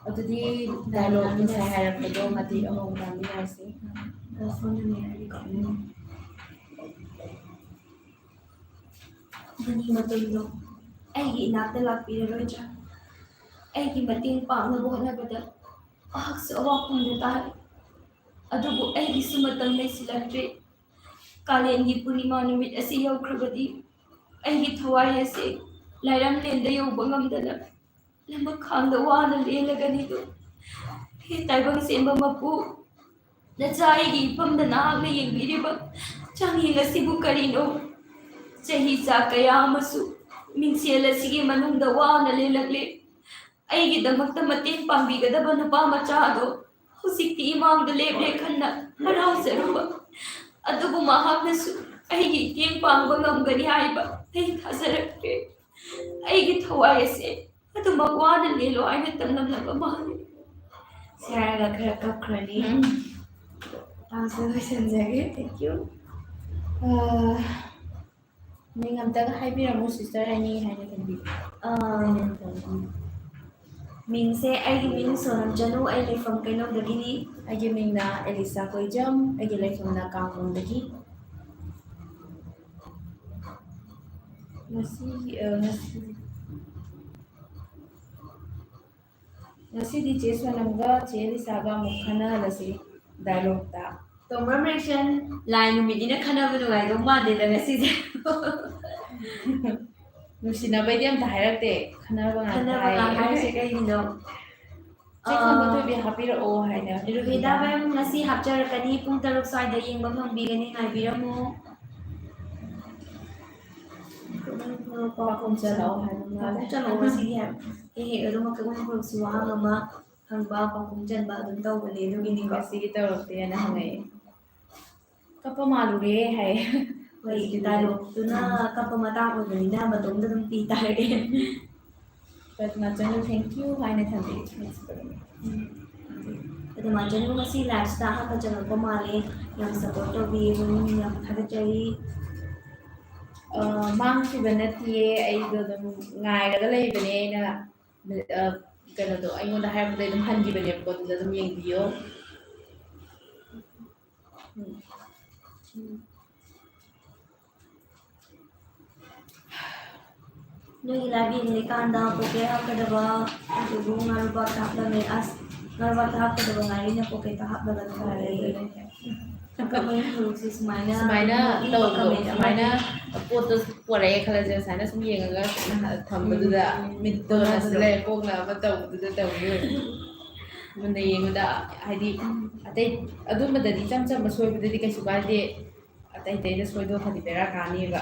ꯑꯗꯨꯗꯤ ꯗꯥꯏꯂꯣꯛ ꯉꯁꯥꯏ ꯍꯥꯏꯔꯛꯄꯗꯣ ꯃꯇꯦꯛ ꯑꯃꯃꯨꯛ ꯇꯥꯃꯤꯟꯅꯔꯁꯤ ꯃꯅꯤ ꯃꯇꯨꯡꯗꯣ ꯑꯩꯒꯤ ꯏꯅꯥꯛꯇ ꯂꯥꯛꯄꯤꯔꯔꯣꯏꯗ꯭ꯔꯥ ꯑꯩꯒꯤ ꯃꯇꯦꯡ ꯄꯥꯡꯅꯕ ꯍꯣꯠꯅꯕꯗ ꯃꯍꯥꯛꯁꯨ ꯑꯋꯥꯐꯝꯗ ꯇꯥꯔꯤ ꯑꯗꯨꯕꯨ ꯑꯩꯒꯤꯁꯨ ꯃꯇꯝ ꯂꯩꯁꯤꯜꯂꯛꯇ꯭ꯔꯦ ꯀꯥꯂꯦꯟꯒꯤ ꯄꯨꯔꯅꯤꯃꯥ ꯅꯨꯃꯤꯠ ꯑꯁꯤ ꯌꯧꯈ꯭ꯔꯕꯗꯤ ꯑꯩꯒꯤ ꯊꯋꯥꯏ ꯑꯁꯤ ꯂꯥꯏꯔꯝꯂꯦꯟꯗ ꯌꯧꯕ ꯉꯝꯗꯅ ꯂꯃꯈꯥꯡꯗ ꯋꯥꯅ ꯂꯦꯜꯂꯒꯅꯤꯗꯣ ꯍꯦ ꯇꯥꯏꯕꯪ ꯁꯦꯝꯕ ꯃꯄꯨ ꯅꯆꯥ ꯑꯩꯒꯤ ꯏꯐꯝꯗ ꯅꯍꯥꯛꯅ ꯌꯦꯡꯕꯤꯔꯤꯕ ꯆꯥꯡꯌꯦꯡ ꯑꯁꯤꯕꯨ ꯀꯔꯤꯅꯣ ꯆꯍꯤ ꯆꯥ ꯀꯌꯥ ꯑꯃꯁꯨ ꯃꯤꯡꯁꯦꯜ ꯑꯁꯤꯒꯤ ꯃꯅꯨꯡꯗ ꯋꯥꯅ ꯂꯦꯜꯂꯛꯂꯦ ꯑꯩꯒꯤꯗꯃꯛꯇ ꯃꯇꯦꯡ ꯄꯥꯡꯕꯤꯒꯗꯕ ꯅꯨꯄꯥ ꯃꯆꯥ ꯑꯗꯣ ꯍꯧꯖꯤꯛꯇꯤ ꯏꯃꯥꯡꯗ ꯂꯦꯞꯂꯦ ꯈꯟꯅ ꯍꯔꯥꯎꯖꯔꯨꯕ ꯑꯗꯨꯕꯨ ꯃꯍꯥꯛꯅꯁꯨ ꯑꯩꯒꯤ ꯃꯇꯦꯡ ꯄꯥꯡꯕ ꯉꯝꯒꯅꯤ ꯍꯥꯏꯕ ꯑꯩ ꯊꯥꯖꯔꯛꯇ꯭ꯔꯦ ꯑꯩꯒꯤ ꯊꯋꯥꯏ ꯑꯁꯦ ꯑꯗꯨꯃꯛ ꯋꯥꯅ ꯂꯦꯜꯂꯣ ꯍꯥꯏꯅ ꯇꯝꯂꯝꯂꯕ ꯃꯥꯜꯂꯤ ꯁꯤ ꯍꯥꯏꯔꯒ ꯈꯔ ꯀꯞꯈ꯭ꯔꯅꯤ ꯇꯥꯡꯁꯨ ꯂꯣꯏꯁꯤꯟꯖꯒꯦ ꯊꯦꯡꯛ ꯌꯨ ꯃꯤꯡ ꯑꯝꯇꯒ ꯍꯥꯏꯕꯤꯔꯝꯃꯨ ꯁꯤꯁꯇꯔ ꯑꯅꯤ ꯍꯥꯏꯅ ꯈꯟꯕꯤꯌꯨ ꯃꯤꯡꯁꯦ ꯑꯩꯒꯤ ꯃꯤꯡ ꯁꯣꯅꯝ ꯆꯅꯨ ꯑꯩ ꯂꯩꯐꯝ ꯀꯩꯅꯧꯗꯒꯤꯅꯤ ꯑꯩꯒꯤ ꯃꯤꯡꯅ ꯑꯦꯂꯤꯁꯥ ꯀꯣꯏꯖꯝ ꯑꯩꯒꯤ ꯂꯩꯐꯝꯅ ꯀꯥꯡꯈꯣꯡꯗꯒꯤ ꯉꯁꯤꯗꯤ ꯆꯦ ꯁꯣꯅꯝꯒ ꯆꯦ ꯑꯦꯂꯤꯁꯥꯒ ꯑꯃꯨꯛ ꯈꯟꯅꯍꯜꯂꯁꯤ ꯗꯥꯏꯂꯣꯛꯇ ꯀꯣꯡꯒ꯭ꯔꯦꯆꯨꯂꯦꯁꯟ ꯂꯥꯏ ꯅꯨꯃꯤꯠꯅꯤꯅ ꯈꯟꯅꯕ ꯅꯨꯡꯉꯥꯏꯗꯧ ꯃꯥꯟꯗꯦꯗ ꯉꯁꯤꯁꯦ ꯅꯨꯡꯁꯤꯅꯕꯩꯗꯤ ꯑꯝꯇ ꯍꯥꯏꯔꯛꯇꯦ ꯈꯟꯅꯕ ꯉꯥꯛꯇ ꯍꯥꯏꯔꯤꯁꯦ ꯀꯩꯒꯤꯅꯣ ꯆꯦ ꯈꯝꯕ ꯊꯣꯏꯕꯤ ꯍꯥꯞꯄꯤꯔꯛꯑꯣ ꯍꯥꯏꯅ ꯔꯨꯕꯤꯗꯥ ꯃꯦꯝ ꯉꯁꯤ ꯍꯥꯞꯆꯔꯛꯀꯅꯤ ꯄꯨꯡ 6 ꯁ꯭ꯋꯥꯏꯗ ꯌꯦꯡꯕ ꯐꯪꯕꯤꯒꯅꯤ ꯉꯥꯏꯕꯤꯔꯝꯃꯨ ꯄꯥꯈꯨꯝ ꯆꯠꯂꯛꯑꯣ ꯍꯥꯏꯕ ꯃꯥꯜꯂꯦ ꯆꯠꯂꯛꯑꯣ ꯉꯁꯤꯗꯤ ꯍꯥꯏꯕ ꯍꯦꯛ ꯑꯗꯨꯝ ꯃꯅꯤꯄꯨꯔꯁꯤ ꯋꯥꯍꯪ ꯑꯃ ꯍꯪꯕ ꯄꯥꯎꯈꯨꯝ ꯆꯟꯕ ꯑꯗꯨꯝ ꯇꯧꯕꯅꯦ ꯑꯗꯨꯒꯤꯅꯤꯀꯣ ꯉꯁꯤꯒꯤ ꯇꯧꯔꯛꯇꯦꯅ ꯍꯪꯉꯛꯑꯦ ꯀꯞꯄ ꯃꯥꯜꯂꯨꯔꯦ ꯍꯥꯏ ꯍꯣꯏ ꯗꯥꯏꯂꯣꯛꯇꯨꯅ ꯀꯞꯄ ꯃꯇꯥꯡ ꯑꯣꯏꯕꯅꯤꯅ ꯃꯇꯣꯝꯗ ꯑꯗꯨꯝ ꯄꯤ ꯇꯥꯔꯦ ꯃꯆꯟꯅ ꯊꯦꯡꯛ ꯌꯨ ꯍꯥꯏꯅ ꯊꯝꯕꯤ ꯑꯗꯣ ꯃꯆꯟꯕꯨ ꯉꯁꯤ ꯂꯥꯏꯐꯁꯤꯗ ꯑꯍꯥꯟꯕ ꯆꯪꯉꯛꯄ ꯃꯥꯜꯂꯦ ꯌꯥꯝ ꯁꯞꯄꯣꯔꯠ ꯇꯧꯕꯤꯌꯦ ꯌꯥꯝ ꯊꯥꯒꯠꯆꯔꯤ ꯃꯥꯡꯈꯤꯕ ꯅꯠꯇꯤꯌꯦ ꯑꯩꯗꯣ ꯑꯗꯨꯝ ꯉꯥꯏꯔꯒ ꯂꯩꯕꯅꯦ ꯑꯩꯅ ꯀꯩꯅꯣꯗꯣ ꯑꯩꯉꯣꯟꯗ ꯍꯥꯏꯔꯛꯄꯗꯩ ꯑꯗꯨꯝ ꯍꯟꯈꯤꯕꯅꯦꯕꯀꯣ ꯑꯗꯨꯗ ꯑꯗꯨꯝ ꯌꯦꯡꯕꯤꯌꯣ ꯅꯣꯏꯒꯤ ꯂꯥꯏꯐ ꯌꯦꯡꯂꯤꯀꯥꯟꯗ ꯄꯣꯀꯦꯠ ꯍꯥꯞꯀꯗꯕ ꯑꯗꯨꯕꯨ ꯉꯥꯔꯨꯕꯥꯛꯇ ꯍꯥꯞꯂꯝꯃꯦ ꯑꯁ ꯉꯥꯔꯨꯕꯥꯛꯇ ꯍꯥꯞꯀꯗꯕ ꯉꯥꯔꯤꯅ ꯄꯣꯀꯦꯠꯇ ꯍꯥꯞꯂꯒ ꯊꯥꯔꯦ ꯁꯨꯃꯥꯏꯅ ꯇꯧꯕꯗꯣ ꯁꯨꯃꯥꯏꯅ ꯄꯣꯠꯇꯣ ꯄꯣꯔꯛꯑꯦ ꯈꯜꯂꯁꯦ ꯁꯨꯃꯥꯏꯅ ꯁꯨꯝ ꯌꯦꯡꯉꯒ ꯊꯝꯕꯗꯨꯗ ꯃꯤꯠꯇꯣ ꯅꯁꯤꯜꯂꯦ ꯀꯣꯛꯅ ꯑꯃ ꯇꯧꯕꯗꯨꯗ ꯇꯧꯗꯣꯏ ꯃꯨꯟꯅ ꯌꯦꯡꯕꯗ ꯍꯥꯏꯗꯤ ꯑꯇꯩ ꯑꯗꯨꯝꯕꯗꯗꯤ ꯏꯆꯝ ꯆꯝꯕ ꯁꯣꯏꯕꯗꯗꯤ ꯀꯩꯁꯨ ꯀꯥꯏꯗꯦ ꯑꯇꯩꯗ ꯁꯣꯏꯗꯣꯛꯈ꯭ꯔꯗꯤ ꯕꯦꯔꯥ ꯀꯥꯅꯤꯕ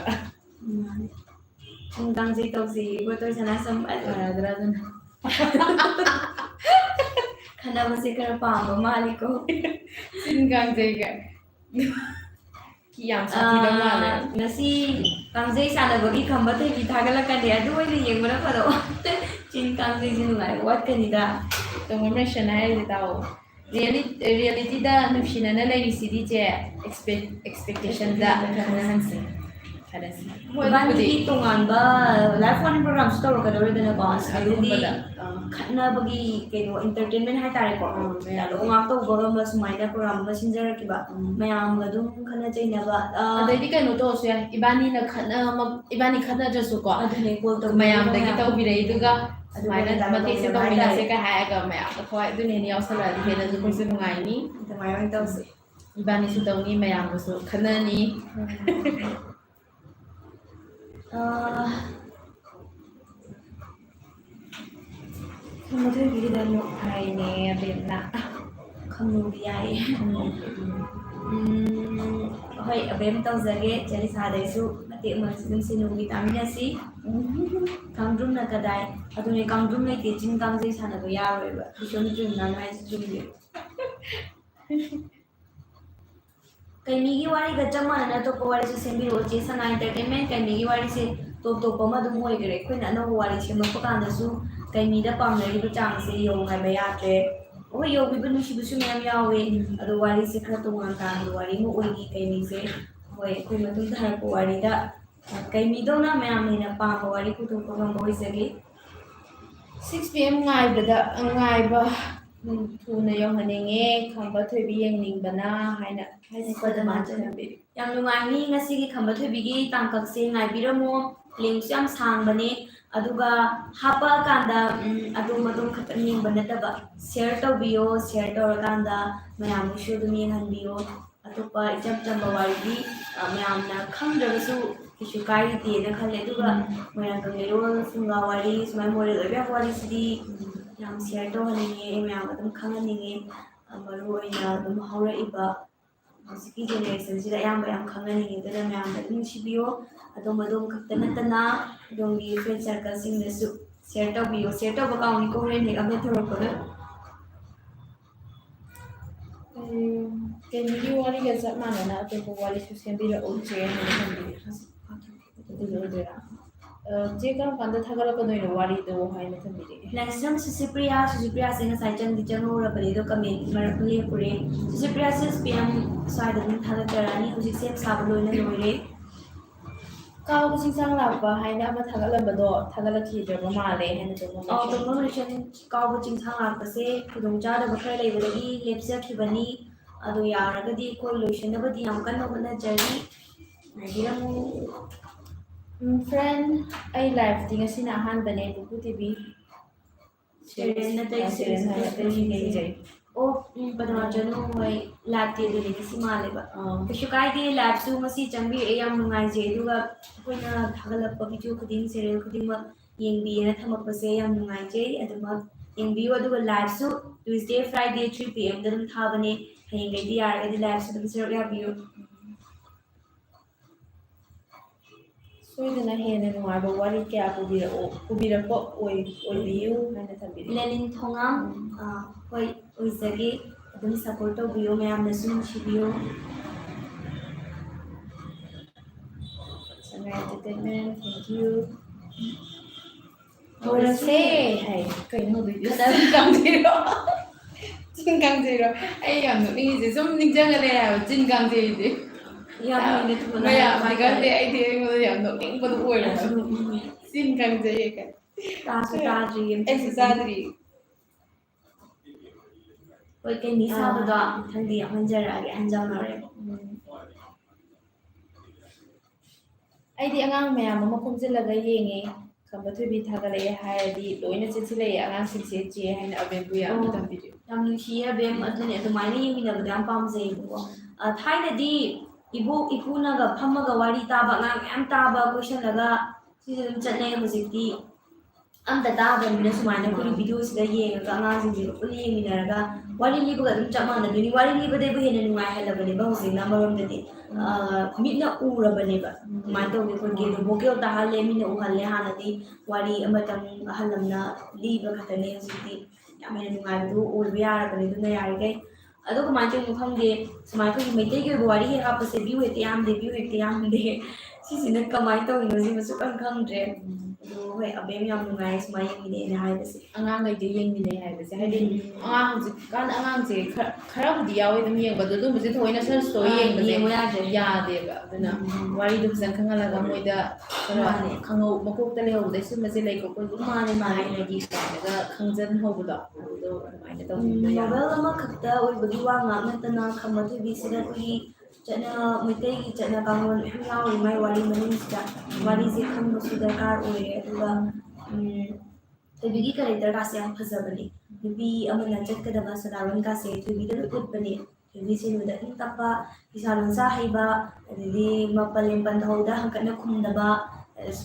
ꯀꯥꯡꯖꯩ ꯇꯧꯁꯤ ꯒꯣꯇꯣꯏ ꯁꯅꯥꯁꯝ ꯐꯔꯗ꯭ꯔꯥ ꯑꯗꯨꯅ ꯈꯟꯅꯕꯁꯦ ꯈꯔ ꯄꯥꯝꯕ ꯃꯥꯜꯂꯤꯀꯣ ꯆꯤꯟ ꯀꯥꯡꯖꯩꯒ ꯌꯥꯝ ꯁꯥꯊꯤꯗꯧ ꯃꯥꯜꯂꯦ ꯉꯁꯤ ꯀꯥꯡꯖꯩ ꯁꯥꯟꯅꯕꯒꯤ ꯈꯝꯕ ꯊꯣꯏꯕꯤ ꯊꯥꯒꯠꯂꯛꯀꯅꯤ ꯑꯗꯨ ꯑꯣꯏꯅ ꯌꯦꯡꯕꯅ ꯐꯗꯧ ꯆꯤꯟ ꯀꯥꯡꯖꯩꯁꯤ ꯅꯨꯡꯉꯥꯏꯕ ꯋꯥꯠꯀꯅꯤꯗ ꯇꯣꯡꯉꯝꯔꯦꯁꯟ ꯍꯥꯏꯔꯤꯁꯦ ꯇꯥꯛꯑꯣ ꯔꯤꯌꯦꯂꯤꯇꯤꯗ ꯅꯨꯡꯁꯤꯅꯅ ꯂꯩꯔꯤꯁꯤꯗꯤ ꯆꯦ ꯑꯦꯛꯁꯄꯦꯛꯇꯦꯁꯟꯗ ꯈꯟꯅꯍꯟꯁꯤ ꯏꯕꯥꯅꯤꯒꯤ ꯇꯣꯉꯥꯟꯕ ꯂꯥꯏꯐ ꯋꯥꯔꯅꯤꯡ ꯄ꯭ꯔꯣꯒ꯭ꯔꯥꯝꯁꯨ ꯇꯧꯔꯛꯀꯗꯧꯔꯤꯗꯅꯀꯣ ꯑꯗꯨꯗꯤ ꯈꯠꯅꯕꯒꯤ ꯀꯩꯅꯣ ꯏꯟꯇꯔꯇꯦꯟꯃꯦꯟ ꯍꯥꯏꯇꯥꯔꯦꯀꯣ ꯗꯥꯏꯂꯣꯛ ꯉꯥꯛ ꯇꯧꯕꯒ ꯁꯨꯃꯥꯏꯅ ꯄ꯭ꯔꯣꯒ꯭ꯔꯥꯝ ꯑꯃ ꯁꯤꯟꯖꯔꯛꯈꯤꯕ ꯃꯌꯥꯝꯒ ꯑꯗꯨꯝ ꯈꯠꯅ ꯆꯩꯅꯕ ꯑꯗꯩꯗꯤ ꯀꯩꯅꯣ ꯇꯧꯔꯁꯨ ꯌꯥꯏ ꯏꯕꯥꯅꯤ ꯈꯠꯅꯗ꯭ꯔꯁꯨꯀꯣ ꯑꯗꯨꯅꯦ ꯀꯣꯜ ꯃꯌꯥꯝꯗꯒꯤ ꯇꯧꯕꯤꯔꯛꯏꯗꯨꯒ ꯑꯗꯨꯃꯥꯏꯅ ꯑꯗꯨꯃꯥꯏꯅ ꯃꯇꯦꯛꯁꯦ ꯇꯧꯃꯤꯟꯅꯕ ꯇꯧꯃꯤꯟꯅꯁꯦ ꯍꯥꯏꯇꯥꯔꯦ ꯀ ꯍꯥꯏꯔꯒ ꯃꯌꯥꯝꯗ ꯍꯣꯏ ꯑꯗꯨꯅ ꯍꯦꯟꯅ ꯌꯥꯎꯁꯜꯂꯛꯑꯗꯤ ꯍꯦꯟꯅꯁꯨ ꯑꯩꯈꯣꯏꯁꯨ ꯅꯨꯡꯉꯥꯏꯅꯤ ꯑꯗꯨꯃꯥꯏꯅ ꯑꯣꯏꯅ ꯇꯧꯁꯤ ꯏꯕꯥꯅꯤꯁꯨ ꯇꯧꯅꯤ ꯃꯌꯥꯝꯒꯁꯨ ꯈꯟꯅꯅꯤ ꯈꯝꯕꯊꯣꯏꯕꯤꯒꯤ ꯗꯥꯏꯂꯣꯛ ꯍꯥꯏꯅꯦ ꯑꯕꯦꯝꯅ ꯈꯪꯅꯤꯡꯕ ꯌꯥꯏ ꯍꯣꯏ ꯑꯕꯦꯝ ꯇꯧꯖꯒꯦ ꯆꯦꯂꯤꯁꯥꯗꯩꯁꯨ ꯃꯇꯦꯛ ꯑꯃꯁꯨ ꯑꯗꯨꯝ ꯁꯤꯅꯨꯒꯤ ꯇꯥꯃꯤꯟꯅꯁꯤ ꯀꯥꯡꯗ꯭ꯔꯨꯝꯅ ꯀꯗꯥꯏ ꯑꯗꯨꯅꯦ ꯀꯥꯡꯗ꯭ꯔꯨꯝ ꯂꯩꯇꯦ ꯆꯤꯡ ꯀꯥꯡꯖꯩ ꯁꯥꯟꯅꯕ ꯌꯥꯔꯣꯏꯕ ꯁꯨꯝ ꯆꯨꯝꯅ ꯍꯥꯏꯁꯤ ꯆꯨꯝꯗꯦ ꯀꯩꯃꯤꯒꯤ ꯋꯥꯔꯤꯒ ꯆꯞ ꯃꯥꯟꯅꯅ ꯑꯇꯣꯞꯄ ꯋꯥꯔꯤꯁꯨ ꯁꯦꯝꯕꯤꯔꯛꯑꯣ ꯆꯦ ꯁꯉꯥꯏ ꯑꯦꯟꯇꯔꯇꯦꯟꯃꯦꯟ ꯀꯩꯃꯤꯒꯤ ꯋꯥꯔꯤꯁꯦ ꯇꯣꯞ ꯇꯣꯞꯄ ꯑꯃ ꯑꯗꯨꯝ ꯑꯣꯏꯈꯔꯦ ꯑꯩꯈꯣꯏꯅ ꯑꯅꯧꯕ ꯋꯥꯔꯤ ꯁꯦꯝꯂꯛꯄ ꯀꯥꯟꯗꯁꯨ ꯀꯩꯃꯤꯗ ꯄꯥꯝꯅꯔꯤꯕ ꯆꯥꯡꯁꯦ ꯌꯧ ꯍꯥꯏꯕ ꯌꯥꯗ꯭ꯔꯦ ꯍꯣꯏ ꯌꯧꯕꯤꯕ ꯅꯨꯡꯁꯤꯕꯁꯨ ꯃꯌꯥꯝ ꯌꯥꯎꯋꯦ ꯑꯗꯣ ꯋꯥꯔꯤꯁꯦ ꯈꯔ ꯇꯣꯉꯥꯟ ꯇꯥꯕ ꯋꯥꯔꯤ ꯑꯃ ꯑꯣꯏꯈꯤ ꯀꯩꯃꯤꯁꯦ ꯍꯣꯏ ꯑꯩꯈꯣꯏ ꯃꯇꯨꯡꯗ ꯍꯜꯂꯛꯄ ꯋꯥꯔꯤꯗ ꯀꯩꯃꯤꯗꯧꯅ ꯃꯌꯥꯝ ꯍꯦꯟꯅ ꯄꯥꯝꯕ ꯋꯥꯔꯤ ꯄꯨꯊꯣꯛꯄ ꯉꯝꯕ ꯑꯣꯏꯖꯒꯦ 6 PM ꯉꯥꯏꯕ ꯊꯨꯅ ꯌꯧꯍꯟꯅꯤꯡꯉꯦ ꯈꯝꯕ ꯊꯣꯏꯕꯤ ꯌꯦꯡꯅꯤꯡꯕꯅ ꯍꯥꯏꯅ ꯊꯝꯕꯤꯔꯤ ꯌꯥꯝ ꯅꯨꯡꯉꯥꯏꯅꯤ ꯉꯁꯤꯒꯤ ꯈꯝꯕ ꯊꯣꯏꯕꯤꯒꯤ ꯇꯥꯡꯀꯛꯁꯦ ꯉꯥꯏꯕꯤꯔꯝꯃꯣ ꯂꯤꯡꯛꯁꯨ ꯌꯥꯝ ꯁꯥꯡꯕꯅꯦ ꯑꯗꯨꯒ ꯍꯥꯞꯄꯛꯑꯀꯥꯟꯗ ꯑꯗꯨꯝ ꯈꯛꯇꯪ ꯌꯦꯡꯕ ꯅꯠꯇꯕ ꯁꯤꯌꯔ ꯇꯧꯕꯤꯌꯣ ꯁꯤꯌꯔ ꯇꯧꯔꯀꯥꯟꯗ ꯃꯌꯥꯝꯕꯨꯁꯨ ꯑꯗꯨꯝ ꯌꯦꯡꯍꯟꯕꯤꯌꯣ ꯑꯇꯣꯞꯄ ꯏꯆꯝ ꯆꯝꯕ ꯋꯥꯔꯤꯗꯤ ꯃꯌꯥꯝꯅ ꯈꯪꯗ꯭ꯔꯒꯁꯨ ꯀꯩꯁꯨ ꯀꯥꯏꯗꯦꯅ ꯈꯜꯂꯦ ꯑꯗꯨꯒ ꯃꯣꯏꯔꯥꯡꯀꯪ ꯂꯩꯔꯣꯜ ꯐꯨꯡꯒꯥ ꯋꯥꯔꯤ ꯁꯨꯃꯥꯏꯅ ꯃꯣꯔꯦꯜ ꯑꯣꯏꯕ ꯌꯥꯕ ꯋꯥꯔꯤꯁꯤꯗꯤ ꯌꯥꯝ ꯁꯤꯌꯔ ꯇꯧꯍꯟꯅꯤꯡꯉꯦ ꯃꯌꯥꯝ ꯑꯗꯨꯝ ꯈꯪꯍꯟꯅꯤꯡꯉꯦ ꯃꯔꯨꯑꯣꯏꯅ ꯑꯗꯨꯝ ꯍꯧꯔꯛꯏꯕ ꯍꯧꯖꯤꯛꯀꯤ ꯖꯦꯅꯦꯔꯦꯁꯟꯁꯤꯗ ꯑꯌꯥꯝꯕ ꯌꯥꯝ ꯈꯪꯍꯟꯅꯤꯡꯉꯦ ꯑꯗꯨꯅ ꯃꯌꯥꯝꯗ ꯑꯗꯨꯝ ꯅꯨꯡꯁꯤꯕꯤꯌꯣ ꯑꯗꯣꯝ ꯈꯛꯇ ꯅꯠꯇꯅ ꯑꯗꯣꯝꯒꯤ ꯐ꯭ꯔꯦꯟ ꯁꯔꯀꯜꯁꯤꯡꯗꯁꯨ ꯁꯤꯌꯔ ꯇꯧꯕꯤꯌꯣ ꯁꯤꯌꯔ ꯇꯧꯕ ꯀꯥꯎꯅꯤꯀꯣ ꯍꯣꯔꯦꯟ ꯍꯦꯛ ꯑꯞꯗꯦꯠ ꯇꯧꯔꯛꯄꯗ ꯀꯩꯃꯤꯒꯤ ꯋꯥꯔꯤꯒ ꯆꯞ ꯃꯥꯟꯅꯅ ꯑꯇꯣꯞꯄ ꯋꯥꯔꯤꯁꯨ ꯁꯦꯝꯕꯤꯔꯛꯎ ꯆꯦ ꯍꯥꯏꯅ ꯊꯝꯕꯤꯔꯤ ꯑꯗꯨꯗꯣ ꯑꯣꯏꯗꯣꯏꯔꯥ ꯆꯦ ꯀꯔꯝ ꯀꯥꯟꯗ ꯊꯥꯒꯠꯂꯛꯀꯗꯣꯏꯅꯣ ꯋꯥꯔꯤꯗꯣ ꯍꯥꯏꯅ ꯊꯝꯕꯤꯔꯛꯑꯦ ꯂꯥꯏꯁ꯭ꯔꯝ ꯁꯨꯁꯤꯄ꯭ꯔꯤꯌꯥꯁꯦ ꯉꯁꯥꯏ ꯆꯪꯍꯧꯔꯕꯅꯤ ꯑꯗꯣ ꯀꯃꯦꯟ ꯃꯔꯛ ꯂꯦꯞꯄꯨꯔꯦ ꯁꯨꯁꯤꯄ꯭ꯔꯤꯌꯥ 6 PM ꯁ꯭ꯋꯥꯏꯗ ꯑꯗꯨꯝ ꯊꯥꯒꯠꯆꯔꯛꯑꯅꯤ ꯍꯧꯖꯤꯛ ꯁꯦꯝ ꯁꯥꯕ ꯂꯣꯏꯅ ꯂꯣꯏꯔꯦ ꯀꯥꯎꯕ ꯆꯤꯡꯁꯥꯡ ꯂꯥꯛꯄ ꯍꯥꯏꯅ ꯑꯃ ꯊꯥꯒꯠꯂꯝꯕꯗꯣ ꯊꯥꯒꯠꯂꯛꯈꯤꯗ꯭ꯔꯕ ꯃꯥꯜꯂꯦ ꯍꯥꯏꯅ ꯇꯣꯃꯣꯔꯦꯁꯟ ꯀꯥꯎꯕ ꯆꯤꯡꯁꯥꯡ ꯂꯥꯛꯄꯁꯦ ꯈꯨꯗꯣꯡꯆꯥꯗꯕ ꯈꯔ ꯂꯩꯕꯗꯒꯤ ꯂꯦꯞꯆꯈꯤꯕꯅꯤ ꯑꯗꯣ ꯌꯥꯔꯒꯗꯤ ꯑꯩꯈꯣꯏ ꯂꯣꯏꯁꯤꯟꯅꯕꯗꯤ ꯌꯥꯝ ꯀꯟꯅ ꯍꯣꯠꯅꯖꯔꯤ ꯉꯥꯏꯕꯤꯔꯝꯃꯨ ꯐ꯭ꯔꯦꯟ ꯑꯩ ꯂꯥꯏꯐꯇꯤ ꯉꯁꯤꯅ ꯑꯍꯥꯟꯕꯅꯦ ꯄꯨꯄꯨ ꯇꯤꯚꯤ ꯁꯦꯔꯦꯟ ꯑꯇꯩꯁꯨ ꯌꯦꯡꯖꯩ ꯑꯣ ꯄꯗꯃꯥꯆꯅꯨ ꯍꯣꯏ ꯂꯥꯏꯚꯇꯤ ꯑꯗꯨꯗꯤ ꯉꯁꯤ ꯃꯥꯜꯂꯦꯕ ꯀꯩꯁꯨ ꯀꯥꯏꯗꯦ ꯂꯥꯏꯚꯁꯨ ꯉꯁꯤ ꯆꯪꯕꯤꯔꯛꯑꯦ ꯌꯥꯝ ꯅꯨꯡꯉꯥꯏꯖꯩ ꯑꯗꯨꯒ ꯑꯩꯈꯣꯏꯅ ꯊꯥꯒꯠꯂꯛꯄ ꯚꯤꯗꯤꯑꯣ ꯈꯨꯗꯤꯡ ꯁꯦꯔꯤꯌꯦꯜ ꯈꯨꯗꯤꯡꯃꯛ ꯌꯦꯡꯕꯤꯌꯦꯅ ꯊꯝꯃꯛꯄꯁꯦ ꯌꯥꯝ ꯅꯨꯡꯉꯥꯏꯖꯩ ꯑꯗꯨꯃꯛ ꯌꯦꯡꯕꯤꯌꯨ ꯑꯗꯨꯒ ꯂꯥꯏꯚꯁꯨ ꯇ꯭ꯌꯨꯁꯗꯦ ꯐ꯭ꯔꯥꯏꯗꯦ 3 PM ꯑꯗꯨꯝ ꯊꯥꯕꯅꯦ ꯍꯌꯦꯡꯒꯩꯗꯤ ꯌꯥꯔꯒꯗꯤ ꯂꯥꯏꯚꯁꯨ ꯑꯗꯨꯝ ꯁꯔꯨꯛ ꯌꯥꯕꯤꯌꯨ ꯁꯣꯏꯗꯅ ꯍꯦꯟꯅ ꯅꯨꯡꯉꯥꯏꯕ ꯋꯥꯔꯤ ꯀꯌꯥ ꯄꯨꯕꯤꯔꯛꯄ ꯑꯣꯏꯕꯤꯌꯨ ꯍꯥꯏꯅ ꯊꯝꯕꯤꯔꯤ ꯂꯦꯂꯤꯟ ꯊꯣꯉꯥꯝ ꯍꯣꯏ ꯑꯣꯏꯖꯒꯦ ꯑꯗꯨꯝ ꯁꯞꯄꯣꯔꯠ ꯇꯧꯕꯤꯌꯨ ꯃꯌꯥꯝꯅꯁꯨ ꯅꯨꯡꯁꯤꯕꯤꯌꯨ ꯁꯉꯥꯏ ꯑꯦꯟꯇꯔꯇꯦꯟꯃꯦꯟ ꯊꯦꯡꯛ ꯌꯨ ꯍꯧꯔꯁꯦ ꯍꯥꯏ ꯀꯩꯅꯣ ꯍꯧꯗꯣꯏꯗꯣ ꯆꯤꯟ ꯀꯥꯡꯖꯩꯔꯣ ꯑꯩ ꯌꯥꯝ ꯅꯣꯛꯅꯤꯡꯉꯤꯁꯦ ꯁꯨꯝ ꯅꯤꯡꯁꯤꯡꯉ ꯂꯩ ꯍꯥꯏꯕ ꯆꯤꯟ ꯀꯥꯡꯖꯩꯁꯦ ꯃꯌꯥꯝꯗꯤ ꯈꯪꯗꯦ ꯑꯩꯗꯤ ꯑꯩꯉꯣꯟꯗ ꯌꯥꯝ ꯅꯣꯛꯅꯤꯡꯕꯗꯣ ꯑꯣꯏꯔꯦ ꯆꯤꯟ ꯀꯥꯡꯖꯩ ꯇꯥꯁꯨ ꯇꯥꯗ꯭ꯔꯤ ꯑꯩꯁꯨ ꯆꯥꯗ꯭ꯔꯤ ꯍꯣꯏ ꯀꯩꯃꯤ ꯁꯥꯕꯗꯣ ꯃꯊꯪꯗꯤ ꯌꯥꯎꯍꯟꯖꯔꯛꯑꯒꯦ ꯍꯟꯖꯥꯟꯅꯔꯦ ꯑꯩꯗꯤ ꯑꯉꯥꯡ ꯃꯌꯥꯝ ꯑꯃ ꯈꯣꯝꯖꯤꯜꯂꯒ ꯌꯦꯡꯉꯦ ꯈꯝꯕ ꯊꯣꯏꯕꯤ ꯊꯥꯒꯠꯂꯛꯑꯦ ꯍꯥꯏꯔꯗꯤ ꯂꯣꯏꯅ ꯆꯦꯟꯁꯤꯜꯂꯛꯑꯦ ꯑꯉꯥꯡꯁꯤꯡꯁꯦ ꯆꯦ ꯍꯥꯏꯅ ꯑꯕꯦꯝꯕꯨ ꯌꯥꯝꯅ ꯊꯝꯕꯤꯔꯤ ꯌꯥꯝ ꯅꯨꯡꯁꯤꯌꯦ ꯑꯕꯦꯝ ꯑꯗꯨꯅꯦ ꯑꯗꯨꯃꯥꯏꯅ ꯌꯦꯡꯃꯤꯟꯅꯕꯗꯣ ꯌꯥꯝ ꯄꯥꯝꯖꯩꯌꯦꯕꯀꯣ ꯊꯥꯏꯅꯗꯤ ꯏꯕꯣꯛ ꯏꯄꯨꯅꯒ ꯐꯝꯃꯒ ꯋꯥꯔꯤ ꯇꯥꯕ ꯑꯉꯥꯡ ꯃꯌꯥꯝ ꯇꯥꯕ ꯀꯣꯏꯁꯜꯂꯒ ꯁꯤꯁꯨ ꯑꯗꯨꯝ ꯆꯠꯅꯩ ꯍꯧꯖꯤꯛꯇꯤ ꯑꯝꯇ ꯇꯥꯗ꯭ꯔꯕꯅꯤꯅ ꯁꯨꯃꯥꯏꯅ ꯑꯩꯈꯣꯏꯒꯤ ꯚꯤꯗꯤꯑꯣꯁꯤꯗ ꯌꯦꯡꯉꯒ ꯑꯉꯥꯡꯁꯤꯡꯁꯤꯒ ꯄꯨꯟꯅ ꯌꯦꯡꯃꯤꯟꯅꯔꯒ ꯋꯥꯔꯤ ꯂꯤꯕꯒ ꯑꯗꯨꯝ ꯆꯞ ꯃꯥꯟꯅꯗꯣꯏꯅꯤ ꯋꯥꯔꯤ ꯂꯤꯕꯗꯩꯕꯨ ꯍꯦꯟꯅ ꯅꯨꯡꯉꯥꯏꯍꯜꯂꯕꯅꯦꯕ ꯍꯧꯖꯤꯛꯅ ꯑꯃꯔꯣꯝꯗꯗꯤ ꯃꯤꯠꯅ ꯎꯔꯕꯅꯦꯕ ꯑꯗꯨꯃꯥꯏꯅ ꯇꯧꯒꯦ ꯈꯣꯠꯀꯦ ꯑꯗꯣ ꯚꯣꯀꯦꯜ ꯇꯥꯍꯜꯂꯦ ꯃꯤꯅ ꯎꯍꯜꯂꯦ ꯍꯥꯟꯅꯗꯤ ꯋꯥꯔꯤ ꯑꯃꯇꯪ ꯑꯍꯜ ꯑꯃꯅ ꯂꯤꯕ ꯈꯛꯇꯅꯦ ꯍꯧꯖꯤꯛꯇꯤ ꯌꯥꯝ ꯍꯦꯟꯅ ꯅꯨꯡꯉꯥꯏꯕꯗꯨ ꯑꯣꯏꯕ ꯌꯥꯔꯕꯅꯤ ꯑꯗꯨꯅ ꯌꯥꯔꯤꯈꯩ ꯑꯗꯣ ꯀꯃꯥꯏꯅ ꯇꯧꯔꯤꯅꯣ ꯈꯪꯗꯦ ꯁꯨꯃꯥꯏꯅ ꯑꯩꯈꯣꯏꯒꯤ ꯃꯩꯇꯩꯒꯤ ꯑꯣꯏꯕ ꯋꯥꯔꯤ ꯍꯦꯛ ꯍꯥꯞꯄꯁꯦ ꯚ꯭ꯌꯨ ꯍꯦꯛꯇ ꯌꯥꯝꯗꯦ ꯁꯤꯁꯤꯅ ꯀꯃꯥꯏꯅ ꯇꯧꯔꯤꯅꯣ ꯁꯤꯃꯁꯨ ꯈꯪꯗ꯭ꯔꯦ ꯑꯗꯣ ꯍꯣꯏ ꯑꯕꯦꯝ ꯌꯥꯝ ꯅꯨꯡꯉꯥꯏ ꯁꯨꯃꯥꯏꯅ ꯌꯦꯡꯃꯤꯟꯅꯩꯅ ꯍꯥꯏꯕꯁꯦ ꯑꯉꯥꯡꯈꯩꯗꯤ ꯌꯦꯡꯃꯤꯟꯅꯩ ꯍꯥꯏꯕꯁꯦ ꯍꯥꯏꯗꯤ ꯑꯉꯥꯡ ꯍꯧꯖꯤꯛꯀꯥꯟ ꯑꯉꯥꯡꯁꯦ ꯈꯔꯕꯨꯗꯤ ꯌꯥꯎꯋꯦ ꯑꯗꯨꯝ ꯌꯦꯡꯕꯗꯣ ꯑꯗꯨꯝꯕꯁꯦ ꯊꯑꯣꯏꯅ ꯁꯔꯆ ꯇꯧꯔ ꯌꯦꯡꯕꯁꯦ ꯌꯥꯗꯦꯕ ꯑꯗꯨꯅ ꯋꯥꯔꯤꯗꯣ ꯐꯖꯅ ꯈꯪꯍꯜꯂꯒ ꯃꯣꯏꯗ ꯈꯔ ꯃꯀꯣꯛꯇ ꯂꯩꯍꯧꯕꯗ ꯁꯤꯒꯨꯝꯕꯁꯦ ꯂꯩꯀꯣ ꯑꯩꯈꯣꯏꯒꯤ ꯍꯥꯏꯅꯒꯤ ꯀꯥꯏꯅꯒ ꯈꯪꯖꯟꯍꯧꯕꯗꯣ ꯑꯗꯨꯗꯣ ꯑꯗꯨꯃꯥꯏꯅ ꯇꯧꯕꯤꯕ ꯅꯣꯕꯦꯜ ꯑꯃꯈꯛꯇ ꯑꯣꯏꯕꯒꯤ ꯋꯥ ꯉꯥꯛ ꯅꯠꯇꯅ ꯈꯝꯕ ꯊꯣꯏꯕꯤꯁꯤꯗ ꯑꯩꯈꯣꯏꯒꯤ ꯃꯩꯇꯩꯒꯤ ꯆꯠꯅ ꯀꯥꯡꯂꯣꯟ ꯃꯌꯥꯝ ꯌꯥꯎꯔꯤ ꯃꯥꯏ ꯋꯥꯔꯤ ꯃꯅꯨꯡꯁꯤꯗ ꯋꯥꯔꯤꯁꯦ ꯈꯪꯕꯁꯨ ꯗꯔꯀꯥꯔ ꯑꯣꯏꯔꯦ ꯑꯗꯨꯒ ꯊꯣꯏꯕꯤꯒꯤ ꯀꯦꯔꯦꯛꯇꯔꯒꯥꯁꯦ ꯌꯥꯝ ꯐꯖꯕꯅꯦ ꯅꯨꯄꯤ ꯑꯃꯅ ꯆꯠꯀꯗꯕ ꯁꯗꯥꯔꯣꯟꯒꯥꯁꯦ ꯊꯣꯏꯕꯤꯗ ꯂꯣꯏ ꯎꯠꯄꯅꯦ ꯊꯣꯏꯕꯤꯁꯦ ꯂꯣꯏꯅ ꯏꯪ ꯇꯞꯄ ꯐꯤꯁꯥ ꯂꯣꯟꯁꯥ ꯍꯩꯕ ꯑꯗꯩꯗꯤ ꯃꯄꯜꯂꯦꯟ ꯄꯟꯊꯧꯗ ꯍꯪꯀꯠꯅ ꯈꯨꯝꯗꯕ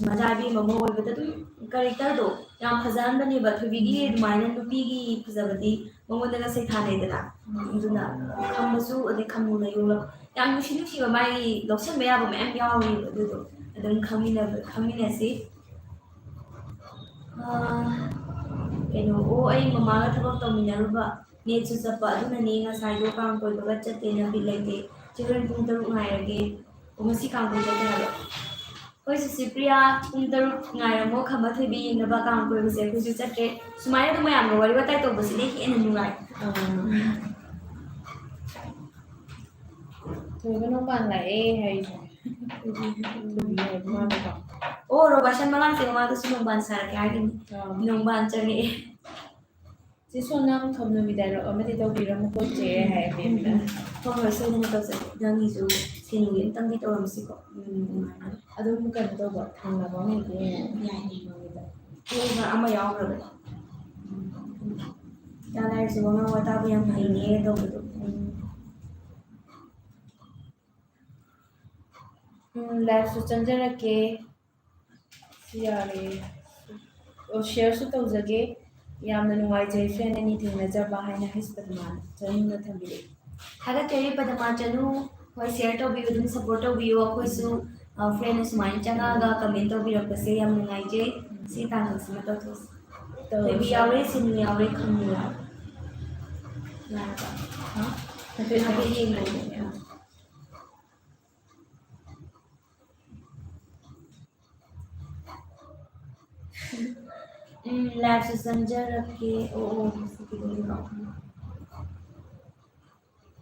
ꯃꯆꯥ ꯏꯕꯦꯝ ꯑꯃ ꯑꯣꯏꯕꯗ ꯑꯗꯨꯝ ꯀꯦꯔꯦꯛꯇꯔꯗꯣ ꯌꯥꯝ ꯐꯖꯍꯟꯕꯅꯦꯕ ꯊꯣꯏꯕꯤꯒꯤ ꯑꯗꯨꯃꯥꯏꯅ ꯅꯨꯄꯤꯒꯤ ꯐꯖꯕꯗꯤ ꯃꯉꯣꯟꯗꯒ ꯁꯩꯊꯥꯅꯩꯗꯅ ꯑꯗꯨꯅ ꯈꯝꯕꯁꯨ ꯑꯗꯩ ꯈꯝꯅꯨꯅ ꯌꯣꯛꯂꯛ ꯌꯥꯝ ꯅꯨꯡꯁꯤꯕ ꯃꯥꯒꯤ ꯂꯧꯁꯤꯟꯕ ꯌꯥꯕ ꯃꯌꯥꯝ ꯌꯥꯎꯔꯤꯕ ꯑꯗꯨꯗꯣ ꯑꯗꯨꯝ ꯈꯪꯃꯤꯟꯅꯁꯤ ꯀꯩꯅꯣ ꯑꯩ ꯃꯃꯥꯒ ꯊꯕꯛ ꯇꯧꯃꯤꯟꯅꯔꯨꯕ ꯅꯦꯠꯁꯨ ꯆꯠꯄ ꯑꯗꯨꯅꯅꯦ ꯉꯁꯥꯏꯗꯣ ꯀꯥꯡ ꯀꯣꯏꯕꯒ ꯆꯠꯇꯦꯅ ꯕꯤꯠ ꯂꯩꯇꯦ ꯆꯦ ꯍꯣꯔꯦꯟ ꯄꯨꯡ 6 ꯉꯥꯏꯔꯒꯦ ꯉꯁꯤ ꯀꯥꯡ ꯀꯣꯏꯕ ꯆꯠꯇꯦ ꯍꯥꯏꯕ ꯑꯩꯈꯣꯏ ꯁꯤꯁꯤ ꯄ꯭ꯔꯤꯌꯥ ꯄꯨꯡ 6 ꯉꯥꯏꯔꯝꯃꯣ ꯈꯝꯕ ꯊꯣꯏꯕꯤ ꯌꯦꯡꯅꯕ ꯀꯥꯡ ꯀꯣꯏꯕꯁꯦ ꯑꯩꯈꯣꯏꯁꯨ ꯆꯠꯇ꯭ꯔꯦ ꯁꯨꯃꯥꯏꯅ ꯑꯗꯨꯝ ꯃꯌꯥꯝꯒ ꯋꯥꯔꯤ ꯋꯥꯇꯥꯏ ꯇꯧꯕꯁꯤꯅ ꯍꯦꯟꯅ ꯅꯨꯡꯉꯥꯏ ꯊꯣꯏꯕ ꯅꯣꯡꯄꯥꯟ ꯂꯥꯛꯑꯦ ꯍꯥꯏꯁꯦ ꯊꯣꯏꯕꯤ ꯍꯥꯏꯕ ꯃꯥꯜꯂꯦꯀꯣ ꯑꯣ ꯔꯣꯕꯥꯁꯟ ꯃꯉꯥꯡꯁꯦ ꯃꯃꯥꯡꯗꯁꯨ ꯅꯣꯡꯕꯥꯟ ꯁꯥꯔꯛꯀꯦ ꯍꯥꯏꯈꯤꯕꯅꯤ ꯅꯣꯡꯕꯥꯟ ꯆꯪꯉꯛꯑꯦ ꯆꯦ ꯁꯣꯅꯝ ꯊꯝꯅꯕꯤ ꯗꯥꯏꯂꯣꯛ ꯑꯃꯗꯤ ꯇꯧꯕꯤꯔꯝꯃꯨ ꯈꯣꯠꯆꯦ ꯍꯥꯏ ꯕꯦꯕꯤꯅ ꯍꯣꯏ ꯍꯣꯏ ꯁꯣꯏꯗꯅ ꯇꯧꯖꯒꯦ ꯅꯪꯒꯤꯁꯨ ꯁꯦꯅꯨꯒꯤ ꯑꯝꯇꯪꯗꯤ ꯇꯧꯔꯝꯁꯤꯀꯣ ꯑꯗꯨꯝ ꯀꯩꯅꯣ ꯇꯧꯕ ꯊꯪꯅꯕ ꯑꯃ ꯍꯦꯛꯇ ꯌꯥꯏ ꯑꯃ ꯌꯥꯎꯈ꯭ꯔꯕꯅꯦ ꯇꯥꯟꯅꯔꯁꯨ ꯋꯥꯉꯥꯡ ꯋꯥꯇꯥꯕꯨ ꯌꯥꯝ ꯍꯩꯅꯦ ꯇꯧꯕꯗꯣ ꯂꯥꯏꯐꯁꯨ ꯆꯪꯖꯔꯛꯀꯦ ꯁꯤ ꯌꯥꯔꯦ ꯁꯤꯌꯔꯁꯨ ꯇꯧꯖꯒꯦ ꯌꯥꯝꯅ ꯅꯨꯡꯉꯥꯏꯖꯩ ꯐ꯭ꯔꯦꯟ ꯑꯅꯤ ꯊꯦꯡꯅꯖꯕ ꯍꯥꯏꯅ ꯍꯩꯁꯄꯗ ꯃꯥꯅ ꯆꯅꯨꯅ ꯊꯝꯕꯤꯔꯛꯏ ꯊꯥꯒꯠꯆꯔꯤ ꯄꯗꯃꯥ ꯆꯅꯨ ꯍꯣꯏ ꯁꯤꯌꯔ ꯇꯧꯕꯤꯌꯨ ꯑꯗꯨꯝ ꯁꯞꯄꯣꯔꯠ ꯇꯧꯕꯤꯌꯨ ꯑꯩꯈꯣꯏꯁꯨ ꯐ꯭ꯔꯦꯟꯅ ꯁꯨꯃꯥꯏꯅ ꯆꯪꯉꯛꯑꯒ ꯀꯃꯦꯟ ꯇꯧꯕꯤꯔꯛꯄꯁꯦ ꯌꯥꯝ ꯅꯨꯡꯉꯥꯏꯖꯩ ꯁꯤ ꯇꯥꯟꯅꯁꯤꯃ ꯇꯧꯊꯣꯛꯁꯤ ꯊꯣꯏꯕꯤ ꯌꯥꯎꯔꯦ ꯁꯤꯅꯨ ꯌꯥꯎꯔꯦ ꯈꯝꯃꯨ ꯌꯥꯎꯔꯦ ꯌꯥꯔꯕ ꯍꯥꯏꯐꯦꯠ ꯌꯦꯡꯉꯣ ꯂꯥꯏꯐꯁꯨ ꯆꯪꯖꯔꯛꯀꯦ ꯑꯣ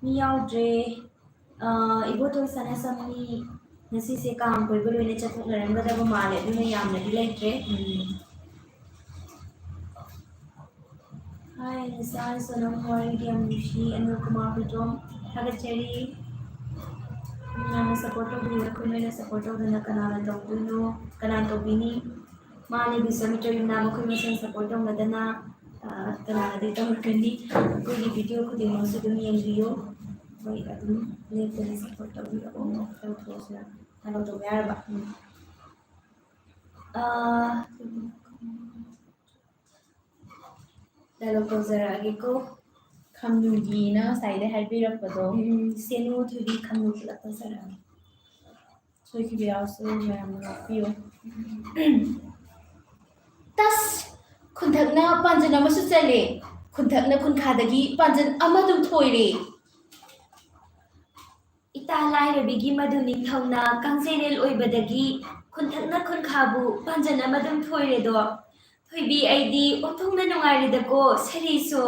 ꯃꯤ ꯌꯥꯎꯗ꯭ꯔꯦ ꯏꯕꯣꯇꯣꯏ ꯁꯅꯥꯁꯝꯅꯤ ꯉꯁꯤꯁꯦ ꯀꯥꯡ ꯀꯣꯏꯕ ꯂꯣꯏꯅ ꯆꯠꯊꯣꯛꯅꯔꯝꯒꯗꯕ ꯃꯥꯜꯂꯦ ꯑꯗꯨꯅ ꯌꯥꯝꯅꯗꯤ ꯂꯩꯇ꯭ꯔꯦ ꯍꯥꯏ ꯅꯤꯁꯥ ꯁꯣꯅꯝ ꯋꯥꯔꯤꯗꯤ ꯌꯥꯝ ꯅꯨꯡꯁꯤ ꯑꯅꯨ ꯀꯨꯃꯥꯔ ꯍꯨꯏꯗ꯭ꯔꯣꯝ ꯊꯥꯒꯠꯆꯔꯤ ꯌꯥꯝꯅ ꯁꯞꯄꯣꯔꯠ ꯇꯧꯕꯤꯌꯨ ꯑꯩꯈꯣꯏ ꯅꯣꯏꯅ ꯁꯞꯄꯣꯔꯠ ꯇꯧꯗꯅ ꯀꯅꯥꯅ ꯇꯧꯗꯣꯏꯅꯣ ꯀꯅꯥꯅ ꯇꯧꯕꯤꯅꯤ ꯃꯥꯅꯦ ꯕꯤꯁ꯭ꯋꯥꯃꯤꯇ꯭ꯔ ꯌꯨꯝꯅꯥꯝ ꯑꯩꯈꯣꯏ ꯃꯁꯦꯟ ꯁꯞꯄꯣꯔꯠ ꯇꯧꯅꯗꯅ ꯀꯅꯥꯅꯗꯤ ꯇꯧꯔꯛꯀꯅꯤ ꯑꯩꯈꯣꯏꯒꯤ ꯚꯤꯗꯤꯑꯣ ꯈꯨꯗꯤꯡꯃꯛꯁꯨ ꯑꯗꯨꯝ ꯌꯦꯡꯕꯤꯌꯨ ꯍꯣꯏ ꯑꯗꯨꯝ ꯂꯦꯞꯇꯅ ꯁꯞꯄꯣꯔꯠ ꯇꯧꯕꯤꯔꯛꯑꯣ ꯇꯧꯊꯣꯛꯑꯁꯤꯔ ꯊꯕꯛ ꯇꯧꯕ ꯌꯥꯔꯕ ꯗꯥꯏꯂꯣꯛ ꯇꯧꯖꯔꯛꯑꯒꯦꯀꯣ ꯈꯝꯅꯨꯒꯤꯅ ꯉꯁꯥꯏꯗꯩ ꯍꯥꯏꯕꯤꯔꯛꯄꯗꯣ ꯁꯦꯅꯨ ꯊꯣꯏꯕꯤ ꯈꯝꯅꯨ ꯄꯨꯂꯞ ꯇꯧꯖꯔꯛꯑꯒꯦ ꯁꯣꯏꯈꯤꯕ ꯌꯥꯎꯔꯁꯨ ꯃꯌꯥꯝꯅ ꯉꯥꯛꯄꯤꯌꯨ ꯇꯁ ꯈꯨꯟꯊꯛꯅ ꯄꯥꯟꯖꯟ ꯑꯃꯁꯨ ꯆꯜꯂꯦ ꯈꯨꯟꯊꯛꯅ ꯈꯨꯟꯈꯥꯗꯒꯤ ꯄꯥꯟꯖꯟ ꯑꯃꯗꯨꯝ ꯊꯣꯏꯔꯦ ꯏꯇꯥ ꯂꯥꯏꯔꯕꯤꯒꯤ ꯃꯗꯨ ꯅꯤꯡꯊꯧꯅ ꯀꯥꯡꯖꯩꯔꯦꯜ ꯑꯣꯏꯕꯗꯒꯤ ꯈꯨꯟꯊꯛꯅ ꯈꯨꯟꯈꯥꯕꯨ ꯄꯥꯟꯖꯟ ꯑꯃꯗꯨꯝ ꯊꯣꯏꯔꯦꯗꯣ ꯊꯣꯏꯕꯤ ꯑꯩꯗꯤ ꯑꯣꯟꯊꯣꯛꯅ ꯅꯨꯡꯉꯥꯏꯔꯦꯗꯀꯣ ꯁꯔꯤꯁꯨ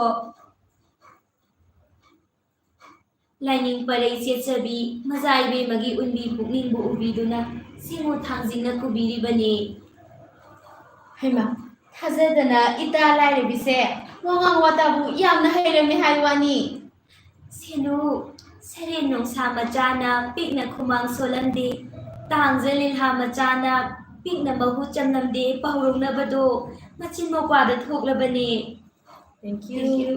ꯂꯥꯏꯅꯤꯡ ꯄꯔꯩ ꯆꯦꯠꯆꯕꯤ ꯃꯖꯥ ꯏꯕꯦꯝꯃꯒꯤ ꯎꯟꯕꯤ ꯄꯨꯛꯅꯤꯡꯕꯨ ꯎꯕꯤꯗꯨꯅ ꯁꯤꯡꯉꯨ ꯊꯥꯡꯖꯤꯡꯅ ꯈꯨꯕꯤꯔꯤꯕꯅꯤ ꯍꯩꯃ ꯊꯥꯖꯗꯅ ꯏꯇꯥ ꯂꯥꯏꯔꯕꯤꯁꯦ ꯋꯥꯉꯥꯡ ꯋꯥꯇꯥꯕꯨ ꯌꯥꯝꯅ ꯍꯩꯔꯝꯃꯦ ꯍꯥꯏꯕ ꯋꯥꯅꯤ ꯁꯦꯅꯨ ꯁꯔꯦꯟ ꯅꯣꯡꯁꯥ ꯃꯆꯥꯅ ꯄꯤꯛꯅ ꯈꯨꯃꯥꯡ ꯁꯣꯜꯂꯝꯗꯦ ꯇꯥꯡꯖ ꯂꯤꯜꯍꯥ ꯃꯆꯥꯅ ꯄꯤꯛꯅ ꯃꯍꯨ ꯆꯪꯂꯝꯗꯦ ꯄꯥꯎꯔꯧꯅꯕꯗꯣ ꯃꯆꯤꯟ ꯃꯧꯄꯥꯗ ꯊꯣꯛꯂꯕꯅꯤ ꯊꯦꯡꯛ ꯊꯦꯡꯛ ꯌꯨ ꯌꯨ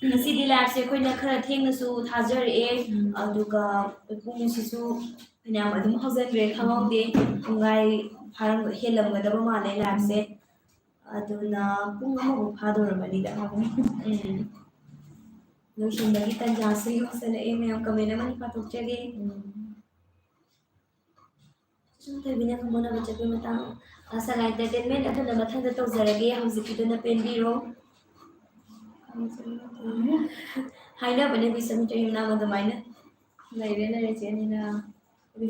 ꯉꯁꯤꯗꯤ ꯂꯥꯏꯐꯁꯦ ꯑꯩꯈꯣꯏꯅ ꯈꯔ ꯊꯦꯡꯅꯁꯨ ꯊꯥꯖꯔꯛꯑꯦ ꯑꯗꯨꯒ ꯄꯨꯡꯁꯤꯁꯨ ꯐꯅꯌꯥꯝ ꯑꯗꯨꯝ ꯍꯧꯖꯤꯟꯈ꯭ꯔꯦ ꯈꯪꯍꯧꯗꯦ ꯄꯨꯡꯒꯥꯏ ꯍꯦꯜꯂꯝꯒꯗꯕ ꯃꯥꯜꯂꯦ ꯂꯥꯏꯐꯁꯦ ꯑꯗꯨꯅ ꯄꯨꯡ ꯑꯃꯐꯥꯎ ꯐꯥꯗꯧꯔꯕꯅꯤꯗ ꯂꯣꯏꯁꯤꯟꯕꯒꯤ ꯇꯟꯖꯥꯁꯨ ꯌꯧꯁꯜꯂꯛꯑꯦ ꯃꯌꯥꯝ ꯀꯃꯦꯟ ꯑꯃꯅꯤ ꯄꯥꯊꯣꯛꯆꯒꯦ ꯁꯨꯝ ꯊꯣꯏꯕꯤꯅ ꯈꯪꯕꯣꯅꯕ ꯆꯠꯄꯒꯤ ꯃꯇꯥꯡ ꯁꯉꯥꯏ ꯑꯦꯟꯇꯔꯇꯦꯟꯃꯦꯟ ꯑꯗꯨꯅ ꯃꯊꯪꯗ ꯇꯧꯖꯔꯒꯦ ꯍꯧꯖꯤꯛꯀꯤꯗꯨꯅ ꯄꯦꯟꯕꯤꯔꯣ ꯍꯥꯏꯅꯕꯅꯦ ꯕꯤꯁ꯭ꯋꯥꯃꯤꯇ꯭ꯔ ꯌꯨꯝꯅꯥꯝ ꯑꯗꯨꯃꯥꯏꯅ ꯂꯩꯔꯦ ꯂꯩꯔꯦ ꯆꯦ ꯑꯅꯤꯅ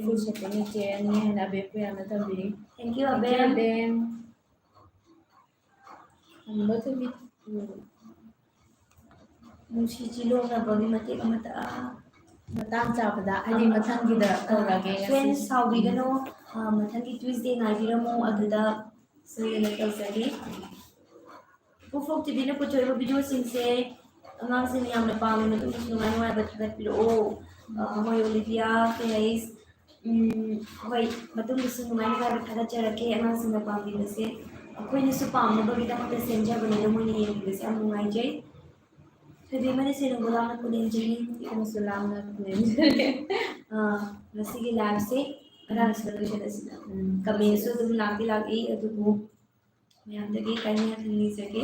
ꯐꯨꯜ ꯁꯞꯄꯣꯔꯠꯅꯤ ꯆꯦ ꯑꯅꯤ ꯍꯥꯏꯅ ꯑꯕꯦꯕꯄꯨ ꯌꯥꯝꯅ ꯊꯝꯕꯤꯔꯤ ꯊꯦꯡꯛ ꯌꯨ ꯑꯕꯦꯝ ꯈꯝꯕ ꯊꯣꯏꯕꯤ ꯅꯨꯡꯁꯤ ꯆꯤꯂꯣꯡꯅꯕꯒꯤ ꯃꯇꯦꯛ ꯑꯃꯇ ꯃꯇꯥꯡ ꯆꯥꯕꯗ ꯍꯥꯏꯗꯤ ꯃꯊꯪꯒꯤꯗ ꯇꯧꯔꯒꯦ ꯐ꯭ꯔꯦꯟ ꯉꯁꯤ ꯁꯥꯎꯕꯤꯒꯅꯣ ꯃꯊꯪꯒꯤ ꯇ꯭ꯋꯤꯁꯗꯦ ꯉꯥꯏꯕꯤꯔꯝꯃꯣ ꯑꯗꯨꯗ ꯁꯣꯏꯗꯅ ꯇꯧꯖꯒꯦ ꯄꯨꯐꯣꯛ ꯇꯤꯚꯤꯅ ꯄꯨꯊꯣꯛꯏꯕ ꯚꯤꯗꯤꯑꯣꯁꯤꯡꯁꯦ ꯑꯉꯥꯡꯁꯤꯡꯅ ꯌꯥꯝꯅ ꯄꯥꯝꯃꯤ ꯃꯇꯨꯡꯗꯁꯨ ꯅꯨꯡꯉꯥꯏ ꯅꯨꯡꯉꯥꯏꯕ ꯊꯥꯒꯠꯄꯤꯔꯛꯑꯣ ꯍꯣꯏ ꯑꯣꯂꯤꯚꯤꯌꯥ ꯀꯦꯔꯩꯁ ꯍꯣꯏ ꯃꯇꯨꯡꯗꯁꯨ ꯅꯨꯡꯉꯥꯏ ꯅꯨꯡꯉꯥꯏꯕ ꯊꯥꯒꯠꯆꯔꯛꯀꯦ ꯑꯉꯥꯡꯁꯤꯡꯅ ꯄꯥꯝꯕꯤꯕꯁꯦ ꯑꯩꯈꯣꯏꯅꯁꯨ ꯄꯥꯝꯅꯕꯒꯤꯗꯃꯛꯇ ꯁꯦꯝꯖꯕꯅꯤꯅ ꯃꯣꯏꯅ ꯌꯦꯡꯕꯤꯕꯁꯦ ꯌꯥꯝ ꯅꯨꯡꯉꯥꯏꯖꯩ ꯊꯣꯏꯕꯤ ꯑꯃꯅ ꯁꯦꯅꯨꯕꯨ ꯂꯥꯞꯅ ꯄꯨꯅꯦꯝꯖꯔꯤ ꯑꯃꯁꯨ ꯂꯥꯞꯅ ꯄꯨꯅꯦꯝꯖꯔꯤ ꯉꯁꯤꯒꯤ ꯂꯥꯏꯐꯁꯦ ꯉꯔꯥꯡꯁꯤꯗ ꯂꯣꯏꯁꯤꯜꯂꯁꯤꯗ ꯀꯃꯦꯟꯁꯨ ꯑꯗꯨꯝ ꯂꯥꯛꯇꯤ ꯂꯥꯛꯏ ꯑꯗꯨꯕꯨ ꯃꯌꯥꯝꯗꯒꯤ ꯀꯥꯏꯅ ꯌꯥꯊꯪ ꯅꯤꯖꯒꯦ